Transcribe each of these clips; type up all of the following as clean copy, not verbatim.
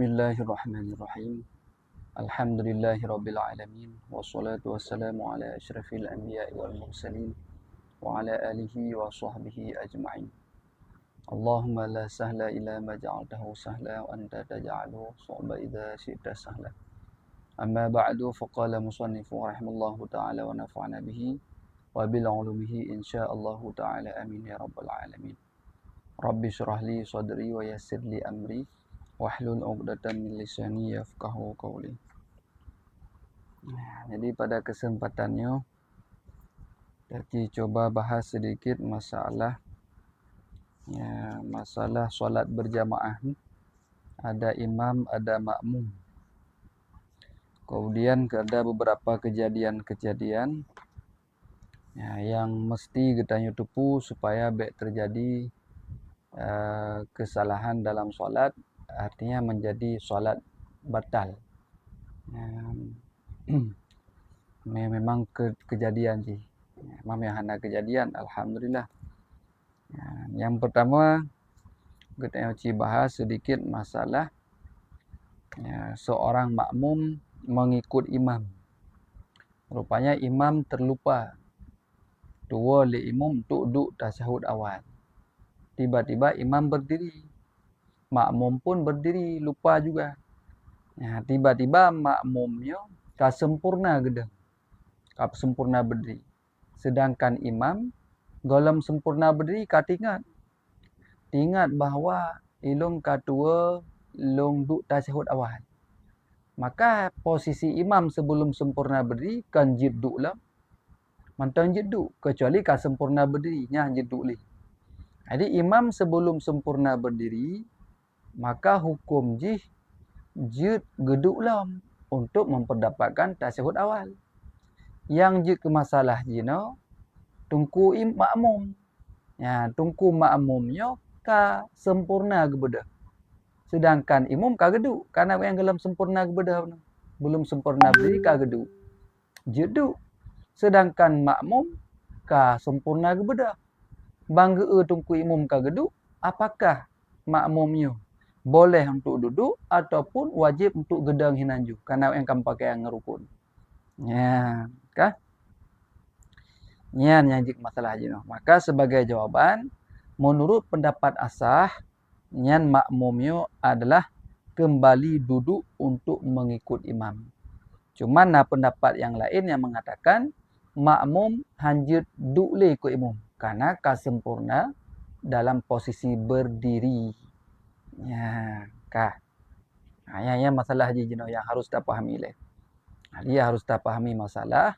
Bismillahirrahmanirrahim. Alhamdulillahirabbil alamin wassalatu wassalamu ala asyrafil anbiya'i wal mursalin wa ala alihi wa sahbihi ajma'in. Allahumma la sahla illa ma ja'altahu sahla wa anta taj'alu su'ba idza syi'ta sahla. Amma ba'du faqala musannifu rahimallahu ta'ala wa nafa'ana bihi wa bil ulumihi insyaallah ta'ala amin ya rabbal alamin. Rabbi syrah li sadri wa yassir li amri wahlul 'uqdatam min lisani yafqahu qawli. Jadi pada kesempatannya kita coba bahas sedikit masalah solat berjamaah. Ada imam, ada makmum. Kemudian ada beberapa kejadian-kejadian yang mesti kita tupu supaya baik terjadi kesalahan dalam solat, artinya menjadi solat batal. Memang kejadian sih. Memang yang hanya kejadian, alhamdulillah. Yang pertama kita bahas sedikit masalah seorang makmum mengikut imam. Rupanya imam terlupa. Dua oleh imam untuk duduk tasyahud awal. Tiba-tiba imam berdiri. Makmum pun berdiri, lupa juga. Tiba-tiba makmumnya sempurna gedeng. Sempurna berdiri. Sedangkan imam golem sempurna berdiri katingat. Ingat bahawa ilung katua long duk tasyahud awal. Maka posisi imam sebelum sempurna berdiri kan jidduk lah. Mantan jidduk. Kecuali kan sempurna berdiri. Nya jidduk li. Jadi imam sebelum sempurna berdiri, maka hukum jid geduk lah untuk memperdapatkan tasyahud awal. Yang jid ke masalah jino tungku makmum. Tungku makmumnya ka sempurna kebedah. Sedangkan imam ka geduk. Karena yang dalam sempurna kebedah. Belum sempurna berdiri ka geduk. Jeduk. Sedangkan makmum ka sempurna kebedah. Bangga tungku imam ka geduk. Apakah makmumnya boleh untuk duduk ataupun wajib untuk gedang hinanju? Karena yang kamu pakai yang ngerukun. Kah? Nyan yang masalah jino. Maka sebagai jawaban, menurut pendapat asah, nyan makmumnya adalah kembali duduk untuk mengikut imam. Cuman pendapat yang lain yang mengatakan makmum hanjut duduk le ikut imam karena kasempurna dalam posisi berdiri. Yang masalah jino yang harus kita pahami le. Dia harus kita pahami masalah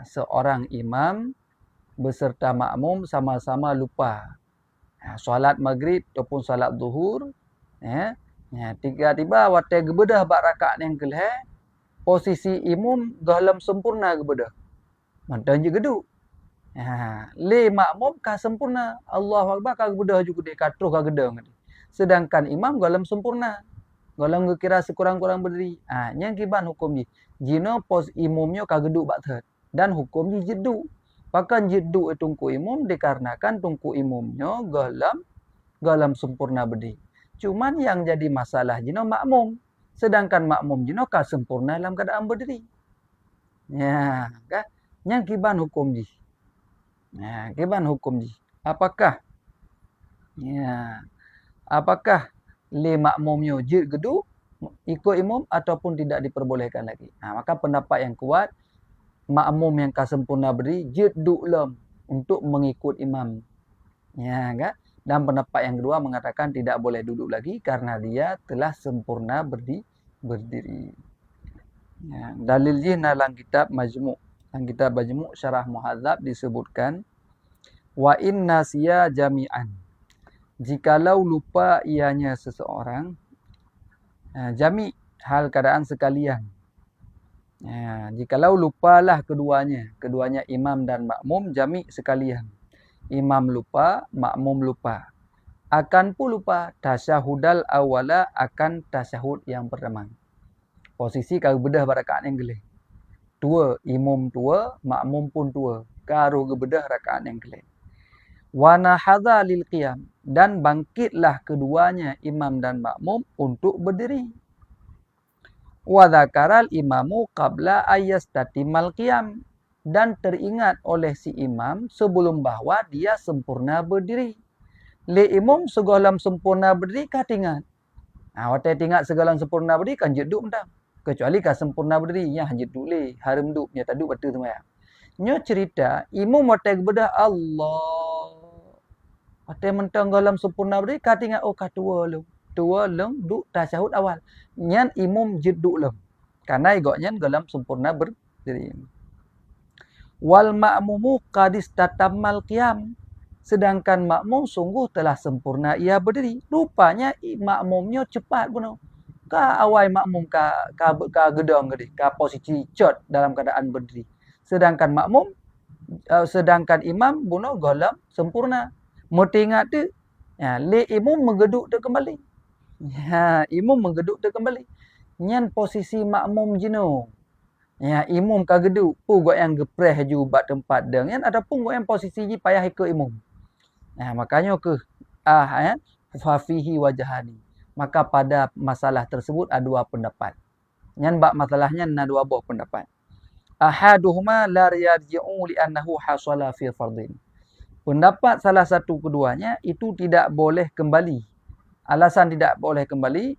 seorang imam beserta makmum sama-sama lupa. Solat maghrib ataupun solat zuhur, tiba-tiba waktu gebedah bak rakaat yang kelih, posisi imam dalam sempurna gebedah. Mantan je geduk. Le makmum ka sempurna. Allahu akbar ka gebedah juga dia katruh ka gedang. Sedangkan imam dalam sempurna. Dalam kira sekurang-kurang berdiri. Yang kiban hukum ni. Jino pos imamnya ka geduk bak third. Dan hukum ni jeduk. Bahkan jeduk tungku imam dikarenakan tungku imamnya galam sempurna berdiri. Cuman yang jadi masalah jino makmum. Sedangkan makmum jino ka sempurna dalam keadaan berdiri. Yang kiban hukum ji. Kiban hukum ji. Apakah le makmumnya jid geduk ikut imam ataupun tidak diperbolehkan lagi. Maka pendapat yang kuat, makmum yang sempurna berdiri jid duduk lam untuk mengikut imam. Dan pendapat yang kedua mengatakan tidak boleh duduk lagi karena dia telah sempurna berdiri. Dalilnya dalam kitab Majmu'. Dalam kitab Majmu' Syarah Muhadzab disebutkan wa inna siya jami'an. Jikalau lupa ianya seseorang, jami' hal keadaan sekalian. Jikalau lupalah keduanya imam dan makmum, jami' sekalian. Imam lupa, makmum lupa. Akan pun lupa tasyahudal awala akan tasyahud yang pertama. Posisi kalau bedah rakaat yang gelih. Tua, imam tua, makmum pun tua. Karo bedah rakaat yang gelih. Wa nahadha lil qiyam, dan bangkitlah keduanya imam dan makmum untuk berdiri. Wa dzakaral imamu qabla ayastatimal qiyam, dan teringat oleh si imam sebelum bahwa dia sempurna berdiri. Le imam segolam sempurna berdiri kah tingat. Watai tingat segolam sempurna berdiri kan jeduk mentang. Kecuali kah sempurna berdiri nya hanjit duk le, harum duk nya taduk batu sembahyang. Nyo cerita imam watai bedah Allah. Watai mentang golam sempurna berdiri kah tingat kah tua lu. Tua leng duk tasyahud awal. Nyan imam jeduk lem. Karena igoknya golam sempurna berdiri. Wal ma'mumu qadis tatamal qiyam, sedangkan makmum sungguh telah sempurna ia berdiri. Rupanya makmumnya cepat pun. Ka awal makmum ka gedong gede, ka posisi cot dalam keadaan berdiri. Sedangkan sedangkan imam buno golam sempurna. Mesti ingat tu, le imam menggeduk tu kembali. Imam menggeduk tu kembali. Nyan posisi makmum jino. Imam ka geduk pu gok yang gepreh ju bat tempat deng yan ataupun gok yang posisi ji payah ikut imam. Makanya ke fa fihi wajhani. Maka pada masalah tersebut ada dua pendapat. Nyan bab masalahnya ada dua buah pendapat. Ahaduhuma la yarji'u li annahu hasala fi fardhin. Pendapat salah satu keduanya itu tidak boleh kembali. Alasan tidak boleh kembali,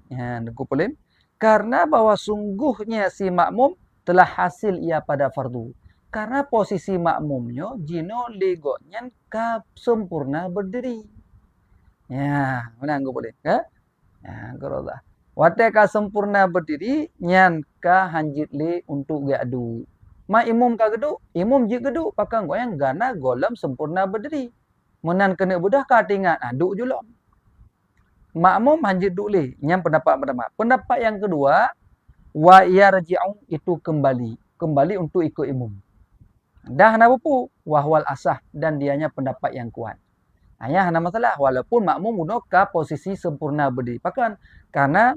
karena bahwa sungguhnya si makmum telah hasil ia pada fardu. Karena posisi makmumnya jino legoknya ka sempurna berdiri. Mana anggo boleh? Gerolah. Watai ka sempurna berdiri nyan ka hanjit le untuk gadu. Ma imam ka geduk, imam je geduk pakang goyang gana golam sempurna berdiri. Menan kena bedah ka tingat, duk julom. Makmum hanjit duk le, nyan pendapat pertama. Pendapat yang kedua, wa yarji'u itu kembali untuk ikut imam. Dah hana bupu wahwal asah, dan dianya pendapat yang kuat. Hana masalah walaupun makmum guna ka posisi sempurna berdiri. Pakan karena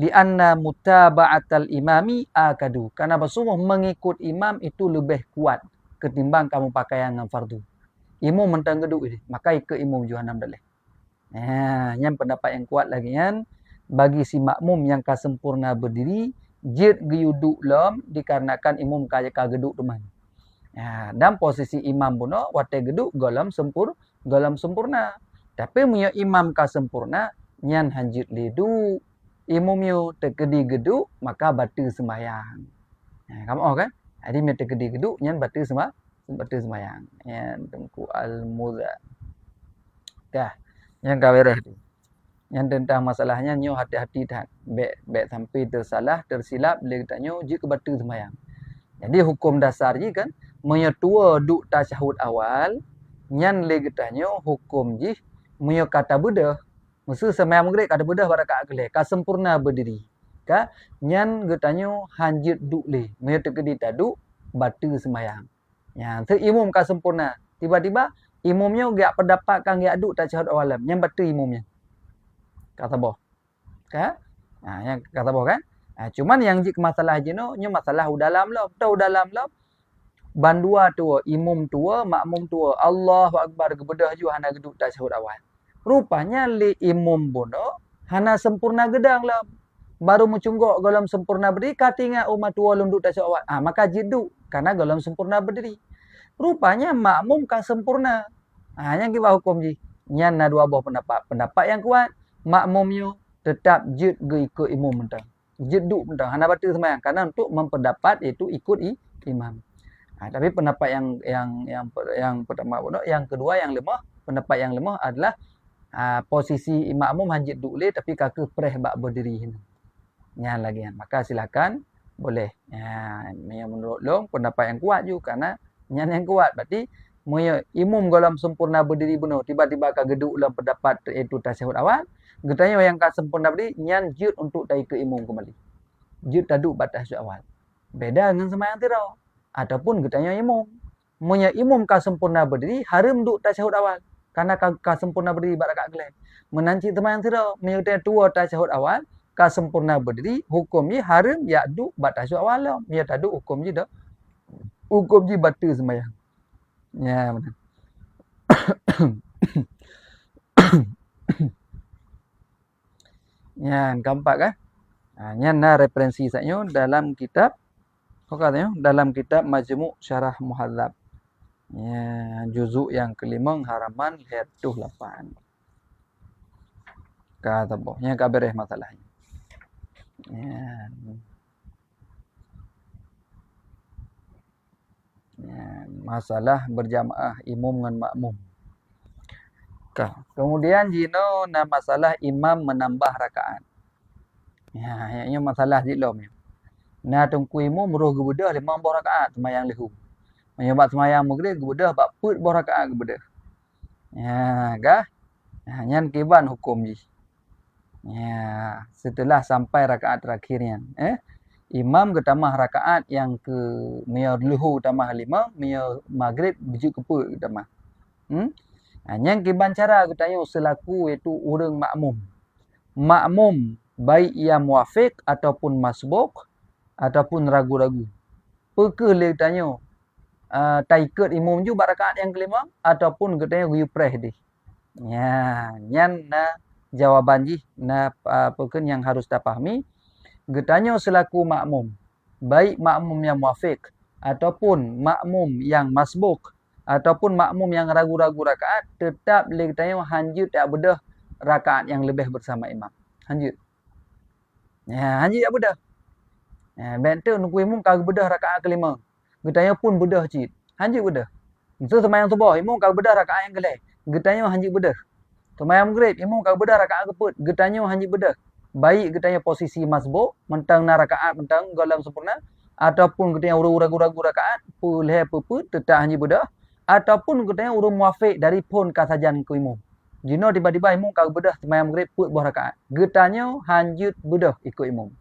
lianna mutaba'atal imami akadu. Karena bersungguh mengikut imam itu lebih kuat ketimbang kamu pakaian dengan fardu. Imam mentang geduk ini, maka ikut imam juhanam dalih. Yang pendapat yang kuat lagi kan, bagi si makmum yang ka sempurna berdiri, jid geyuduk lom dikarenakan imam kaya ka geduk teman. Dan posisi imam pun watai geduk golam sempurna. Tapi punya imam ka sempurna nyan hanjit ledu. Imam yu terkedi geduk maka batu sembahyang. Kamu kan? Jadi me terkedi geduk nyan batu sembahyang. Yang tengku al-mudha. Dah. Yang kawerah tu. Yang tentang masalahnya nyo hati-hati dah. Baik sampai tersalah, tersilap boleh tanya jik batu sembahyang. Jadi hukum dasar ji kan menyetua duk tasyahud awal nyan le tanya hukum ji menyo kata bedah. Musuh sembahyang maghrib kata bedah rakaat kelih ka sempurna berdiri. Ka nyan getanyo hanjit duk le. Menyo terkedi taduk batu sembahyang. Imam ka sempurna. Tiba-tiba imamnya gak pendapat kan gak duk tasyahud awal yang batu imamnya. Kata boh. Yang kata boh kan? Cuman yang jik masalah jino nyo masalah udalam lah. Tahu dalam lah. Bandua tua, imam tua, makmum tua. Allahu akbar kebedah ju hana geduk tasyahud awal. Rupanya li imam bono hana sempurna gedang lah. Baru mencunggok golam sempurna berdiri katinga umat tua lunduk tasyahud awal. Maka jiduk karena golam sempurna berdiri. Rupanya makmum ka sempurna. Yang kita hukum ji. Nyan na dua buah pendapat. Pendapat yang kuat, makmumnya tetap jid ge ikut imam mentang. Jid duk mentang. Hana batu sembahyang. Karena untuk mempendapat itu ikut imam. Tapi pendapat yang pertama pun, yang kedua yang lemah, pendapat yang lemah adalah posisi makmum hanjit duk le tapi kaki preh bak berdiri ini. Nyan lagi. Maka silakan boleh. Yang menurut long pendapat yang kuat juga karena nyan yang kuat berarti imam golam sempurna berdiri benar tiba-tiba ka geduk dalam pendapat itu tasyahud awal getanya yang ka sempurna berdiri nyan jid untuk dai ke imam kembali jid taduk batas tasyahud awal beda dengan sembahyang tirau ataupun getanya imam imam ka sempurna berdiri harum duk tasyahud awal karena ka sempurna berdiri bak rakaat kelih menanci sembahyang tirau menyutai tua tasyahud awal ka sempurna berdiri hukumnya harum ya duk bak tasyahud awal lah dia taduk hukum ji dah hukum ji batal sembahyang. Ya benar. Yang keempat kan? Yang referensi saya dalam kitab, katanya dalam kitab Majmu' Syarah Muhadzab. Ya, juzuk yang kelima halaman 8. Kata bohnya kabareh masalahnya. Ya. Ya, masalah berjamaah imam dengan makmum. Kemudian jino masalah imam menambah rakaat. Ya, ini masalah jilom. Nah, tungku imam meruh gebedah 5 rakaat semayang lehu. Menyebab semayang maghrib gebedah bak put rakaat gebedah. Ya, kah? Nah, nyan kiban hukum ji. Ya, setelah sampai rakaat terakhirnya. Imam ketamah rakaat yang ke mia lehu tambah 5, mia maghrib biji keput ketamah. Yang kiban cara katanya selaku iaitu orang makmum. Makmum baik ia muafiq ataupun masbuk ataupun ragu-ragu. Pekeh le tanya tak ikut imam ju rakaat yang kelima ataupun katanya yupreh di. Ya, nyan jawaban ji pekeh yang harus dipahami. Getanya selaku makmum, baik makmum yang muafiq ataupun makmum yang masbuk ataupun makmum yang ragu-ragu rakaat, tetap getanya hanjut tak bedah rakaat yang lebih bersama imam. Hanjut. Ya, hanjut tak bedah. Ya, bentuk nunggu imam kagak bedah rakaat kelima. Getanya pun bedah cit. Hanjut bedah. Itu semayang subuh, imam kagak bedah rakaat yang kelih. Getanya hanjut bedah. Semayang maghrib, imam kagak bedah rakaat keput. Getanya hanjut bedah. Baik katanya posisi masbuk, mentang rakaat mentang galam sempurna, ataupun katanya ragu-ragu rakaat, pulih puput tetap hanya bedah, ataupun katanya urung muafiq dari pun kasajan ke imam. Jino tiba-tiba imam kau bedah semayang maghrib put buah rakaat. Getanya hanjut bedah ikut imam.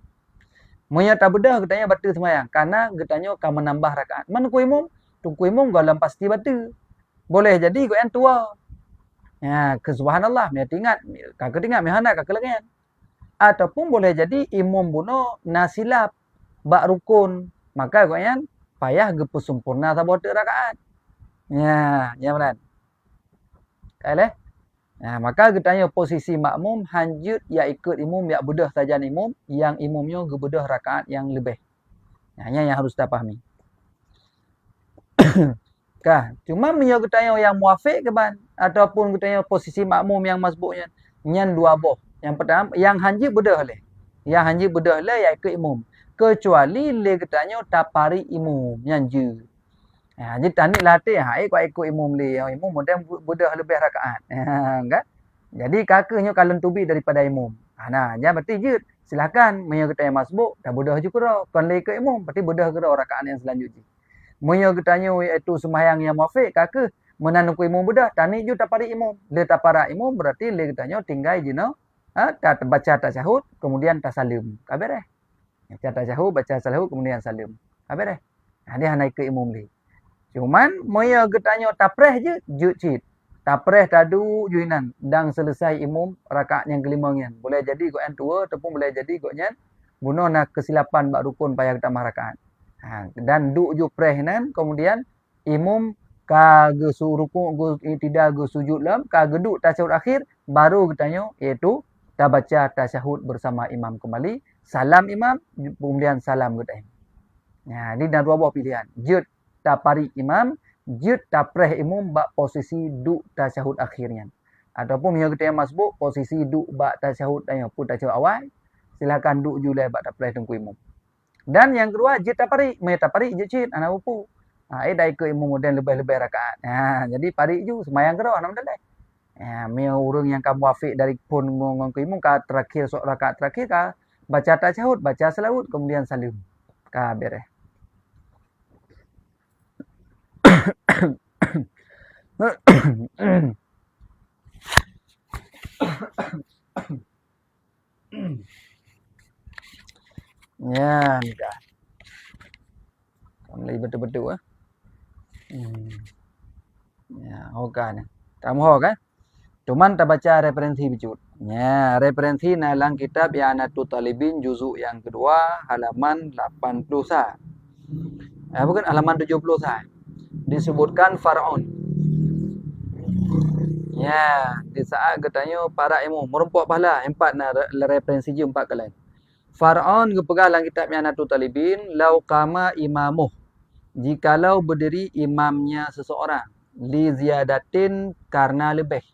Monya tak bedah katanya batal semayang, karena getanya kau menambah rakaat. Mana ku imam? Tungku imam galam pasti batal. Boleh jadi kau yang tua. Ya, subhanallah, dia ingat, kakak ingat mihana kakak lengan. Ataupun boleh jadi imam buno nasilap bak rukun, maka koyan payah gepu sempurna sabot rakaat. Ya, ya benar. Kale. Nah, maka getanya posisi makmum hanjut ya ikut imam ya bedah saja imam yang imamnya gebedah rakaat yang lebih. Hanya yang harus dipahami. Cuma menyo getanya yang muafiq ke ban ataupun getanya posisi makmum yang masbuknya nyan dua boh. Yang pertama, yang hanji bedah leh. Yang hanji bedah leh ya ikut imam. Kecuali le katanya tapari imam yang je. Ha, jadi tanik latih kau ikut imam le. Imam modern bedah lebih rakaat. Kan? Jadi kakaknya kalau tubi daripada imam. Nah, jangan berarti je. Silakan menyo katanya masbuk dah bedah juga. Kan le ikut imam berarti bedah juga rakaat yang selanjutnya. Menyo katanya iaitu sembahyang yang muafiq kakak menanukui imam bedah tanik je tapari imam. Le tapara imam berarti le katanya tinggal je no. Baca tasyahud, kemudian tasalim. Kabar eh? Baca tasyahud, baca tasyahud, kemudian salim. Kabar eh? Dia naik ke imam li. Cuman, moya getanya tapreh je, cit. Tapreh tadu juinan. Dan selesai imam rakaat yang kelima nyan. Boleh jadi kau yang tua, ataupun boleh jadi kau nyan. Bunuh nak kesilapan bak rukun payah tambah rakaat. Dan duk ju preh nan, kemudian imam kage rukun, tidak ge sujud lam, kage duk tasyahud akhir, baru getanya, iaitu kita baca tasyahud bersama imam kembali, salam imam, kemudian salam kita. Ya, ini dah dua buah pilihan. Jud tapari imam, jud tapreh imam bak posisi duk tasyahud akhirnya. Ataupun yang kita masbuk posisi duk bak tasyahud pun tasyahud awal, silakan duk julai bak tapreh tungku imam. Dan yang kedua jud tapari, tapari jud cid anak upu. Dah ikut imam modern lebih-lebih rakaat. Jadi pari ju semayang ke anak modern. Mia orang yang kamu muafiq dari pun mengimum ka terakhir rakaat terakhir ka baca tasyahud, baca selawat, kemudian salim. Ka bereh. Ya, dah. Mulai betul-betul Ya, kan. Kamu kan? Cuman tak baca referensi bicut. Ya, referensi dalam kitab I'anatul Talibin juzuk yang kedua halaman 80 sah. Bukan halaman 70 sah. Disebutkan Faraun. Ya, di saat katanya para ilmu merompak pahala empat na referensi je empat kali. Faraun pegang dalam kitab Mi'anatul Talibin, lau qama imamuh. Jikalau berdiri imamnya seseorang li ziyadatin karena lebih.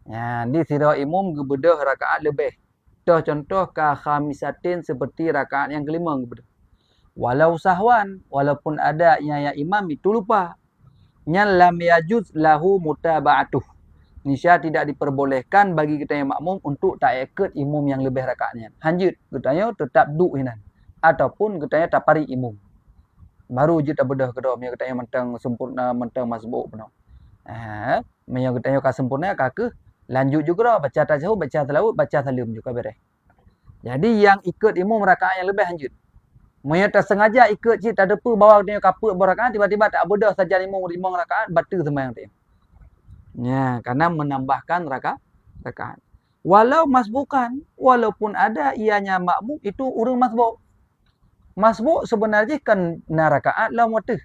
Ya, di sirah imam gebedah rakaat lebih. Contoh ka khamisatin seperti rakaat yang kelima gebedah. Walau sahwan, walaupun ada yang imam itu lupa. Yang lam yajuz lahu mutaba'atuh. Nisya tidak diperbolehkan bagi kita yang makmum untuk tak ikut imam yang lebih rakaatnya. Hanjut, katanya tetap duduk hinan. Ataupun katanya tak pari imam. Baru je tak bedah kedua. Mereka katanya mentang sempurna, mentang masbuk penuh. Mereka katanya kah sempurna, kah lanjut juga dah. Baca tasyahud, baca salawat, baca salim juga beres. Jadi yang ikut imam rakaat yang lebih hanjut. Mereka tersengaja ikut cik tak ada apa bawa dia kaput berakaat, tiba-tiba tak bedah saja imam rakaat, batal sembahyang dia. Ya, karena menambahkan rakaat. Walau masbukan, walaupun ada ianya makmum, itu urang masbuk. Masbuk sebenarnya kan rakaat lah muatah.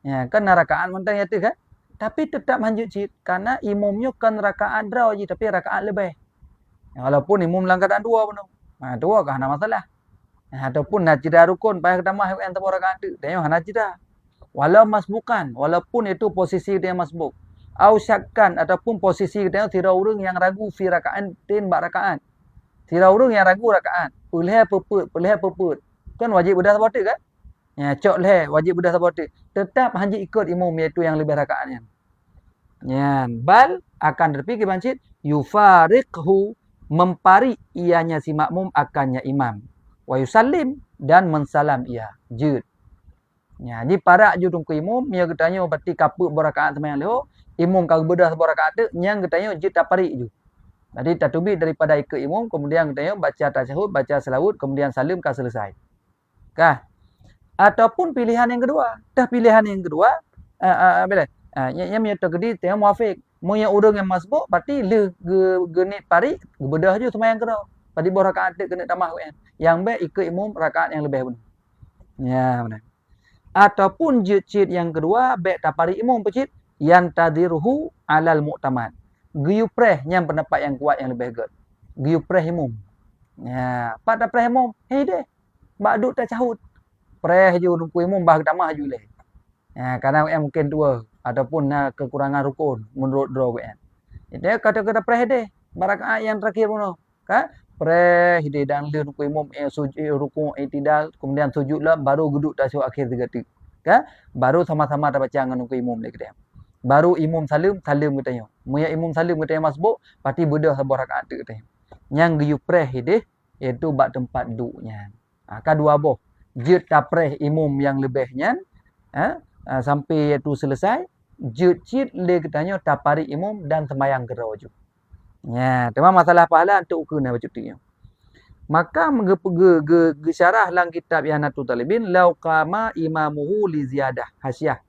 Ya, kan rakaat mentang yata kan. Tapi tetap lanjut cik, karena imamnya kan rakaat draw je, tapi rakaat lebih. Ya, walaupun imam dalam keadaan dua pun. Dua kan ada masalah. Ataupun nak cedera rukun, payah ketamah yang tempat rakaat tu. Tengok nak cedera. Walau masbukan, walaupun itu posisi dia masbuk. Au syakkan ataupun posisi kita tira urang yang ragu fi raka'an tin bak rakaat. Tira urang yang ragu rakaat. Pelih peput. Kan wajib bedah sabatik kan? Ya, cok leh wajib bedah sabatik. Tetap hanya ikut imam iaitu yang lebih rakaatnya. Ya, bal akan terpikir bancit yufariqhu mempari ianya si makmum akannya imam. Wa yusallim dan mensalam ia. Jud. Ya, di parak je tungku imam, dia katanya berarti kaput berakaat sembahyang leho. Imam kalau bedah sebuah rakaat tu, yang katanya je tak parik je. Jadi tak tubik daripada ikut imam, kemudian katanya baca tasyahud, baca selawat, kemudian salim kan selesai. Kah? Ataupun pilihan yang kedua. Dah pilihan yang kedua, bila? Yang menyata kedi tengok muafiq. Mu yang urang yang masbuk, berarti le genit parik, bedah je sembahyang kedua. Tadi buah rakaat tu kena tambah kan. Yang baik ikut imam rakaat yang lebih benar. Ya, benar. Ataupun cit yang kedua, baik tak parik imam pecit, yang tadiruhu alal mu'tamad. Giyupreh yang pendapat yang kuat yang lebih good. Giyupreh imam. Ya, pak tak preh imam, hei deh. Bak duk tak cahut. Preh je nunggu imam bah tamah je leh. Ya, kadang yang mungkin dua ataupun kekurangan rukun menurut draw kan. Jadi kata-kata preh deh. Barakaat yang terakhir pun kan? Preh deh dan le nunggu imam sujud rukun i'tidal, kemudian sujudlah baru duduk tasyahud akhir 3 detik. Kan? Baru sama-sama tak baca dengan nunggu imam lagi dia. Baru imam salim katanya. Muya imam salim katanya masbuk, pasti bedah sebuah rakaat tu katanya. Yang giyupreh deh iaitu bak tempat duduknya. Kan dua boh. Jut tapreh imam yang lebihnya, sampai iaitu selesai, jut cit le katanya tapari imam dan sembahyang gerau je. Ya, tema masalah pahala untuk kena baca tu. Maka syarah dalam kitab Mi'anatul Talibin, lau qama imamuhu li ziyadah hasyiah.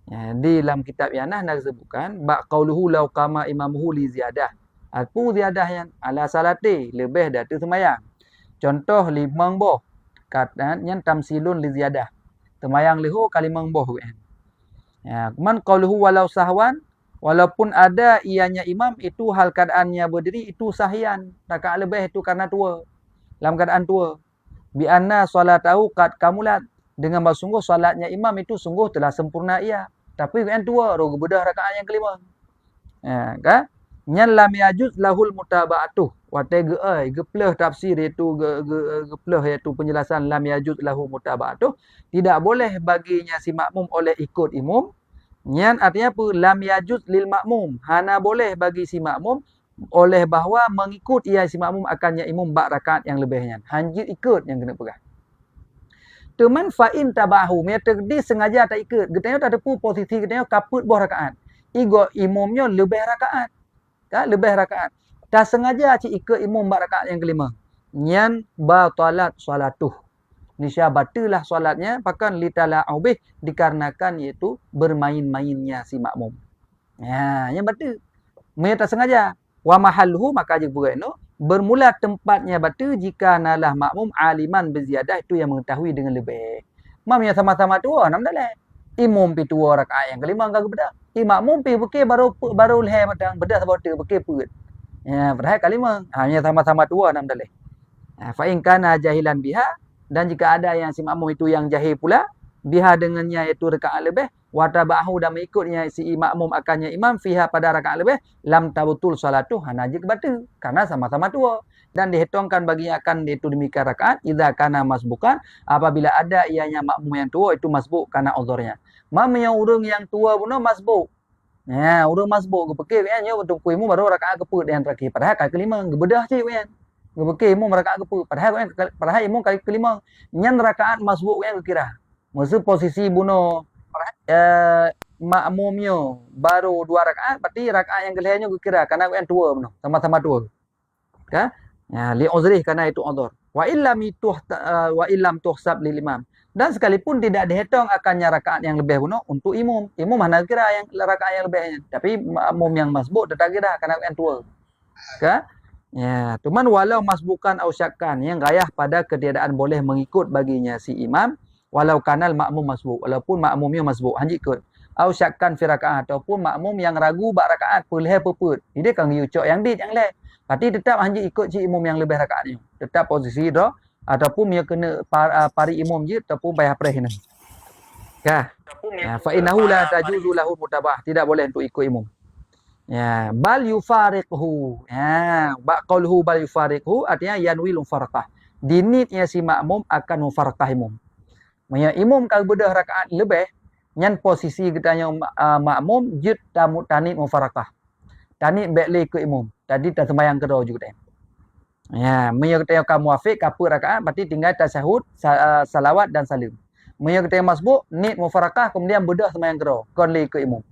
Ya, di dalam kitab Mi'anah nak sebutkan bak qauluhu lau qama imamuhu li ziyadah. Apa ziyadah yang ala salati lebih dari sembahyang. Contoh limang boh. Katanya tamsilun li ziyadah. Sembahyang lihu kali limang boh kan. Ya, man qauluhu walau sahwan, walaupun ada ianya imam itu hal keadaannya berdiri itu sahyan. Rakaat lebih itu karena tua. Dalam keadaan tua. Bi anna salatahu qad kamulat. Dengan bersungguh solatnya imam itu sungguh telah sempurna ia. Tapi yang tua roh bedah rakaat yang kelima. Ya, kan? Nyan lam yajuz lahul mutaba'atuh. Watai gepleh tafsir itu gepleh iaitu penjelasan lam yajuz lahu mutaba'atuh. Tidak boleh baginya si makmum oleh ikut imam. Nyan artinya apa? Lam yajuz lil makmum. Hana boleh bagi si makmum oleh bahawa mengikut ia si makmum akannya imam bak rakaat yang lebihnya. Hanjit ikut yang kena pegang. Teman fa'in tabahu. Mereka dia sengaja tak ikut. Getanya tak ada pun posisi getanya kaput buah rakaat. Igo imamnya lebih rakaat. Kan? Lebih rakaat. Tak sengaja cik ikut imam bak rakaat yang kelima. Nyan batalat salatuh. Nisya batilah solatnya. Pakan litala'ubih. Dikarenakan iaitu bermain-mainnya si makmum. Ya, yang batil. Mereka tak sengaja. Wa mahalhu maka je pura itu. Bermula tempatnya batu jika nalah makmum aliman berziyadah itu yang mengetahui dengan lebih. Mam yang sama-sama tua, nam dalai. Imam pi tua rakaat yang kelima kagak bedah. Makmum pi bekir baru leher matang bedah sabote bekir perut. Ya, padahal kelima. Hanya sama-sama tua nam dalih. Fa in kana jahilan biha, dan jika ada yang si makmum itu yang jahil pula biha dengannya itu rakaat lebih wa tabahu dan mengikutnya si makmum akannya imam fiha pada rakaat lebih lam tabutul salatu najis batal karena sama-sama tua dan dihitungkan baginya akan itu demikian rakaat idza kana masbukan apabila ada ianya makmum yang tua itu masbuk karena uzurnya. Makmum yang urung yang tua pun masbuk. Ya, urung masbuk gepekir kan nya untuk kuimu baru rakaat keput yang terakhir padahal kali kelima gebedah cik kan. Gepekir imam rakaat keput padahal imam kali kelima nyan rakaat masbuk yang kira. Masa posisi bunuh makmumnya baru 2 rakaat berarti rakaat yang kelihanya kira karena yang tua benar sama-sama tua kan ya li uzrih karena itu uzur wa illam tuhsab lil imam dan sekalipun tidak dihitung akannya rakaat yang lebih benar untuk imam mana kira yang rakaat yang lebihnya tapi makmum yang masbuk tetap kira karena yang tua kan ya cuman walau masbukan au syakkan yang gayah pada ketiadaan boleh mengikut baginya si imam walau kanal makmum masbuk walaupun makmumnya masbuk hanjik ikut au syakkan fi rakaat ataupun makmum yang ragu bak rakaat peleh peput dia kan yucok yang dit yang leh berarti tetap hanjik ikut si imam yang lebih rakaatnya tetap posisi dah ataupun dia kena pari imam je ataupun bayar preh ni kah ya fa innahu la tajuzu lahu mutabah tidak boleh untuk ikut imam ya bal yufariqhu ya ba qauluhu bal yufariqhu artinya yanwil mufaraqah dinitnya si makmum akan mufaraqah imam. Maya imam kalau bedah rakaat lebih, nyan posisi katanya makmum jid tamu tanit mufarakah. Tanit bekle ke imam. Tadi tak sembahyang kedua juga dah. Ya, maya katanya kamu muafiq kapur rakaat berarti tinggal tasyahud, salawat dan salim. Maya katanya masbuk nit mufarakah kemudian bedah sembahyang kedua, konli ke imam.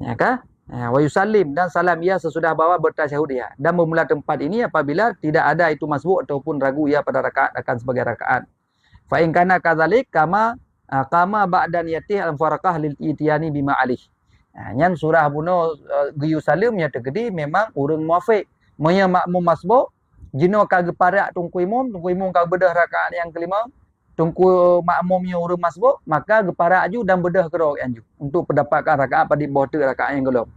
Ya kah? Ya, wa yusallim dan salam ia sesudah bawa bertasyahud ia. Dan memula tempat ini apabila tidak ada itu masbuk ataupun ragu ia pada rakaat akan sebagai rakaat. Fa in kana kadzalik kama ba'dan yatih al-faraqah lil itiyani bima alih. Nyan surah buno giyu salim nya tegedi memang urang muafiq. Monya makmum masbuk jino kage parak tungku imam kag bedah rakaat yang kelima tungku makmumnya urang masbuk maka geparak ju dan bedah kero anju untuk pendapatkan rakaat pada bawah rakaat yang gelap.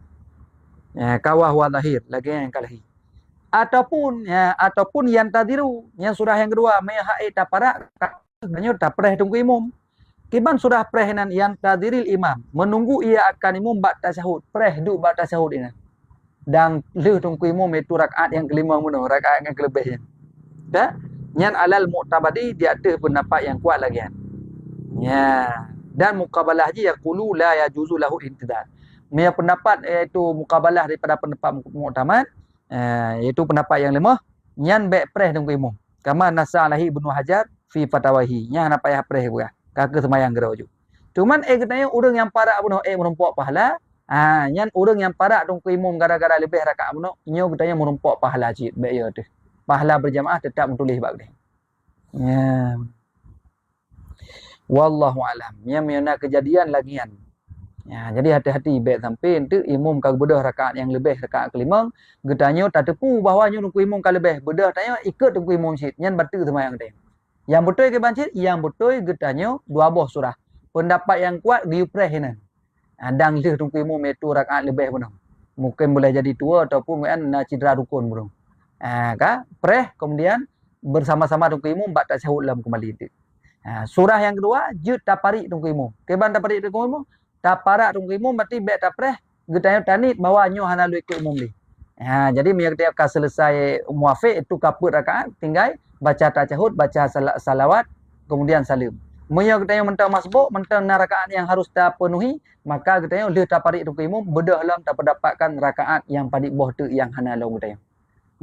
Ya kawah wa lahir lagi yang kalahi. Ataupun yang tadiru yang surah yang kedua may haid taparak sebenarnya tak preh tunggu imam. Kiban surah preh nan yang tadiril imam. Menunggu ia akan imam bak tasyahud. Preh duk bak tasyahud ini. Dan leh tunggu imam itu rakaat yang kelima muno, rakaat yang kelebihnya. Tak? Nyan alal mu'tabadi dia ada pendapat yang kuat lagi. Ya. Dan muqabalah je yaqulu la yajuzu lahu intidal. Punya pendapat iaitu muqabalah daripada pendapat mu'tamad, iaitu pendapat yang lemah, nyan baik preh tunggu imam. Kama nasa alahi Ibnu Hajar fi fatawahi nya nak payah preh buah kakak semayang gerau ju cuman katanya urang yang parak bunuh menumpuk pahala nyan urang yang parak tungku imam gara-gara lebih rakaat bunuh nyo katanya menumpuk pahala cik baik ya tu pahala berjamaah tetap menulis bab dia ya wallahu alam nya meuna kejadian lagian ya jadi hati-hati baik sampai tu imam kag bedah rakaat yang lebih rakaat kelima getanya tak tepu bahawa nyo tungku imam kag lebih bedah tanya ikut tungku imam cik nyan batal semayang dia. Yang betul ke bancit? Yang betul getanya 2 buah surah. Pendapat yang kuat giu preh hina. Dan leh tungku imam itu rakaat lebih benar. Mungkin boleh jadi tua ataupun nak cedera rukun benar. Ka preh kemudian bersama-sama tungku imam bak tasyahud dalam kembali itu. Surah yang kedua jud taparik tungku imam. Keban taparik tungku imam? Taparak tungku imam berarti bek ta preh getanya tanit bawa nyo hana lu ikut imam li. Jadi dia akan selesai muafiq itu kaput rakaat tinggal baca tasyahud, baca salawat, kemudian salim. Menya katanya mentang masbuk, mentang rakaat yang harus terpenuhi, maka katanya leh taparik tungku imam bedah lam tak dapatkan rakaat yang padik boh tu yang hana long katanya.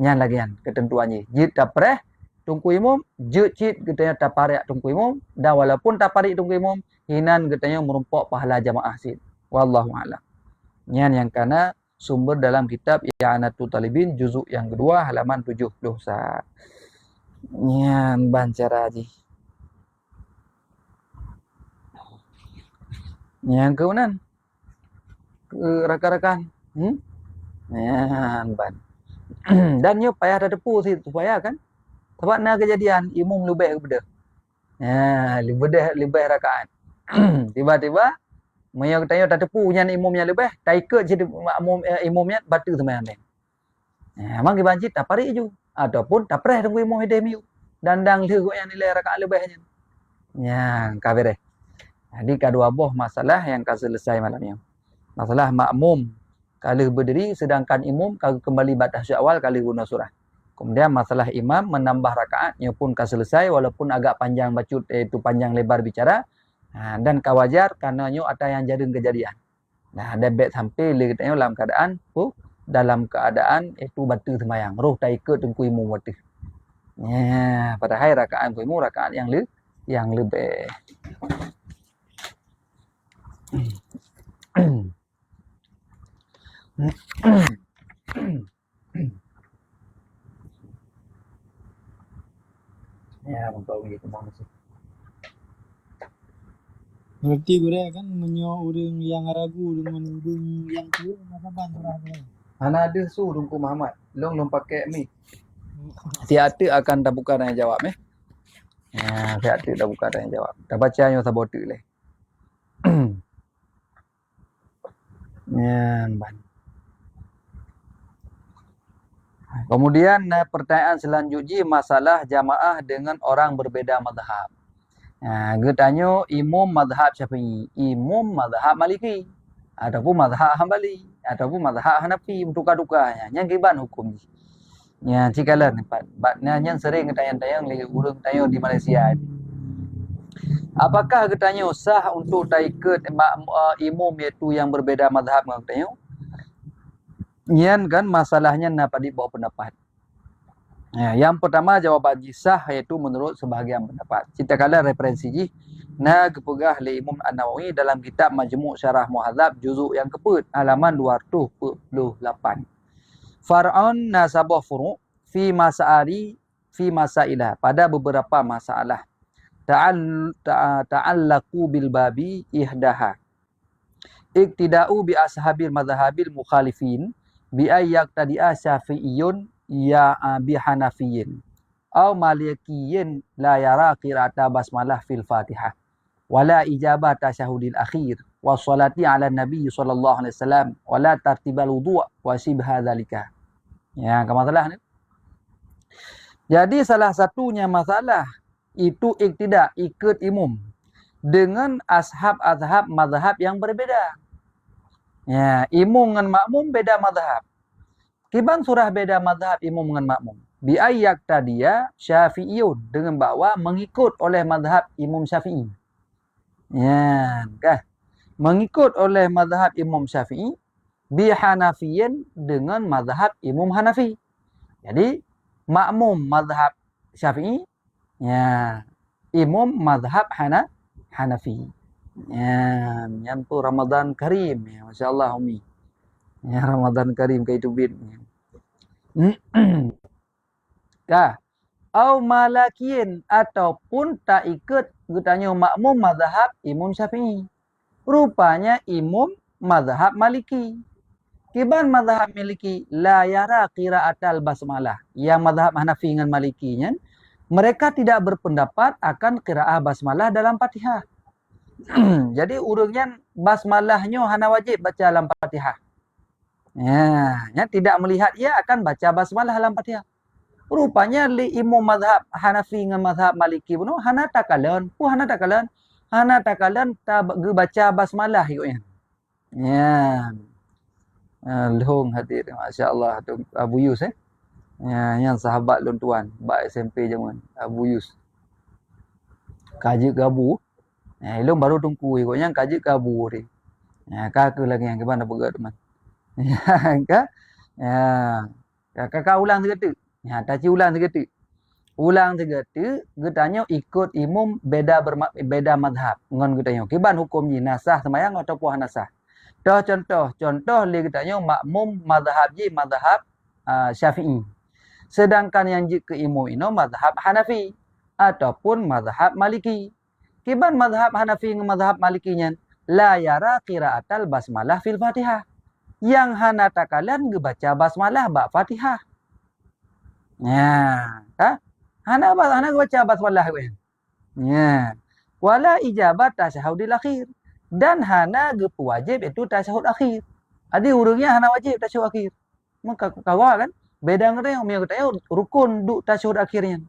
Nyan lagian ketentuannya. Jid tapreh tungku imam, jid cid katanya taparik tungku imam dan walaupun taparik tungku imam, hinan katanya merumpok pahala jamaah cid. Wallahu a'lam. Nyan yang kana sumber dalam kitab I'anatul Talibin juzuk yang kedua halaman 71. Nyan bancara ji. Nyan ke unan. Ke rakan-rakan. Nyan ban. Dan nyo payah ada depu situ supaya kan. Sebab na kejadian imam lebih kepada. Lebih rakaat. Tiba-tiba Maya katanya tak tepu nyan imumnya lebih, tak ikut jadi makmum imumnya batu sembahyang dia. Emang dibanci tak pari ju ataupun tak pernah tunggu imum hidem yu. Dandang dia yang nilai rakaat lebihnya. Ya, kabeh. Jadi kedua buah masalah yang kau selesai malamnya. Masalah makmum kalau berdiri sedangkan imum kalau kembali batas awal kalau guna surah. Kemudian masalah imam menambah rakaatnya pun kau selesai walaupun agak panjang bacut itu panjang lebar bicara. Dan kau wajar karena ada yang jadi kejadian. Nah, ada bet sampai dia katanya dalam keadaan itu batu sembahyang. Roh tak ikut tunggu imum batu. Ya, padahal rakaat imum rakaat yang lebih. Ya, bangkau gitu sih. Berarti gue kan orang yang ragu dengan orang yang tua apa bantu. Mana ada suruh ku Muhammad. Long pakai mic. Si Ati akan tak buka dan jawab Ya, si Ati tak buka dan jawab. Tak baca yang sabotu leh. Ya, ban. Kemudian pertanyaan selanjutnya masalah jamaah dengan orang berbeda mazhab. Gue tanya imam mazhab Syafi'i, imam mazhab Maliki, ataupun mazhab Hambali, ataupun mazhab Hanafi, tukar-tukarnya. Yang giban hukum. Ya, cikalah tempat. Yang sering tanya-tanya urang tanya di Malaysia. Apakah katanya sah untuk tak ikut imam iaitu yang berbeda mazhab dengan katanya? Nyan kan masalahnya napa di bawah pendapat. Ya, yang pertama jawapan sah iaitu menurut sebahagian pendapat. Kita kala referensi ji kepegah li Imam An-Nawawi dalam kitab Majmu' Syarah Muhadzab juzuk yang keput halaman 248. Far'un nasabah furu' fi masailah pada beberapa masalah. Ta'allaqu bil babi ihdaha. Iktida'u bi ashabil madhahabil mukhalifin bi ayyak tadi'a syafi'iyun ya bi hanafiyin aw malikiyin la yara qira'ata basmalah fil fatihah wala ijabah tasyahudil akhir wa salati ala nabi sallallahu alaihi wasallam wala tartibal wudu' wa sibha dzalika. Ya, ke masalah ni. Jadi salah satunya masalah itu iktidak ikut imam dengan ashab-ashab mazhab yang berbeda. Ya, imam dengan makmum beda mazhab. Kiban surah beda mazhab imam dengan makmum. Bi ayyak tadiya syafi'iyun dengan bahawa mengikut oleh mazhab imam syafi'i. Ya, kan? Mengikut oleh mazhab imam syafi'i bi hanafiyin dengan mazhab imam hanafi. Jadi makmum mazhab syafi'i, ya, imam mazhab hanafi. Ya, yang tu Ramadan Karim, ya, masya-Allah Umi. Ya, Ramadan Karim kayak itu bin. Kah? Au malakiyin ataupun tak ikut gutanya makmum mazhab Imam Syafi'i. Rupanya imam mazhab Maliki. Kiban mazhab Maliki la yara qira'atal basmalah. Yang mazhab Hanafi dengan Malikinya mereka tidak berpendapat akan qiraah basmalah dalam Fatihah. Jadi urungnya basmalahnya hana wajib baca dalam Fatihah. Ya, tidak melihat ia akan baca basmalah dalam Fatihah. Rupanya li imam mazhab Hanafi dengan mazhab Maliki pun hana takalan, hana takalan tak baca basmalah ikutnya. Ya. Long hadir, masya-Allah tu Abu Yus Ya, yang sahabat lon tuan, bak SMP zaman Abu Yus. Kaji gabu. Ilung baru tunggu ikutnya kaji gabu ni. Ya, kakak lagi yang gimana begat teman. Ya, ya. Kakak ulang sekali. Ya, taci ulang sekali. Ulang sekali, getanya ikut imam beda mazhab. Ngon getanya. Kiban hukum ni nasah semayang atau puah nasah. Contoh li getanya makmum mazhab Syafi'i. Sedangkan yang ke imam ini mazhab Hanafi ataupun mazhab Maliki. Kiban mazhab Hanafi dengan mazhab Malikinya la yara qira'atal basmalah fil Fatihah. Yang hana takalan baca basmalah bak Fatihah. Ya, hana baca basmalah. Ya. Wala ijabat tasyahudil akhir. Dan hana gepu wajib itu tasyahud akhir. Ada urangnya hana wajib tasyahud akhir. Maka kawa kan beda ngene yang kata rukun duk tasyahud akhirnya.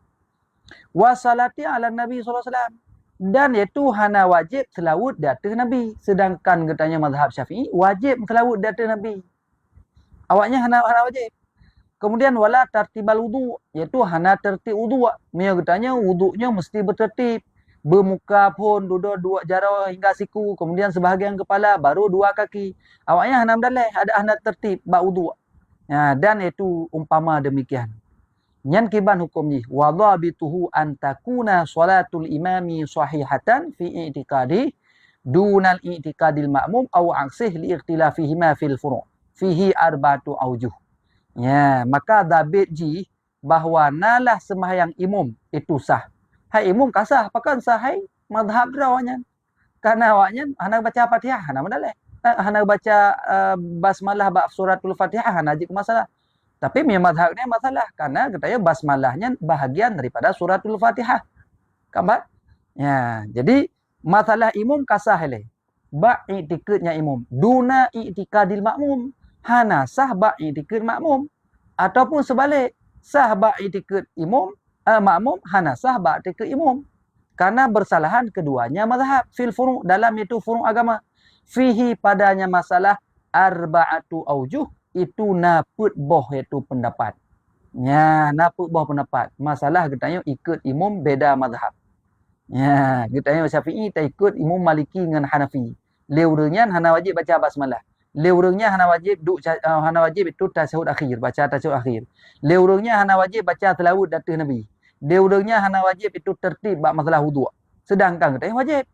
Wasalati ala Nabi sallallahu alaihi wasallam. Dan itu hana wajib selawat di atas Nabi. Sedangkan katanya mazhab Syafi'i wajib selawat di atas Nabi. Awaknya hana wajib. Kemudian wala tartibal wudu, iaitu hana tertib wudu. Dia katanya wudunya mesti bertertib. Bermuka pun duduk dua jara hingga siku, kemudian sebahagian kepala, baru dua kaki. Awaknya hana mendalai, ada hana tertib bak wudu. Ya, dan itu umpama demikian. Nyan kiban hukum ni wa dhabituhu an takuna salatul imami sahihatan fi i'tiqadi dunal i'tiqadil ma'mum aw aksih li ikhtilafihima fil furu' fihi arba'atu aujuh. Ya, maka dhabit ji bahawa nalah sembahyang imam itu sah. Hai imam kasah pakan sah hai mazhab rawanya. Karena awaknya hana baca Fatihah hana mendalai. Hana baca basmalah ba suratul Fatihah hana jadi masalah. Tapi mazhabnya masalah karena katanya basmalahnya bahagian daripada suratul Fatihah. Kambat? Ya, jadi masalah imam kasah le. Ba i'tikadnya imam. Duna i'tikadil makmum. Hana sah ba i'tikad makmum. Ataupun sebalik, sah ba i'tikad imam, makmum hana sah ba i'tikad imam. Karena bersalahan keduanya mazhab fil furu' dalam itu furu' agama. Fihi padanya masalah arba'atu aujuh. Itu naput boh itu pendapat. Ya, naput boh pendapat. Masalah katanya ikut imam beda mazhab. Ya, katanya Syafi'i tak ikut imam Maliki dengan Hanafi. Leurenya hana wajib baca basmalah. Leurenya hana wajib itu tasyahud akhir, baca tasyahud akhir. Leurenya hana wajib baca selawat datang Nabi. Leurenya hana wajib itu tertib bab masalah wudu. Sedangkan katanya wajib.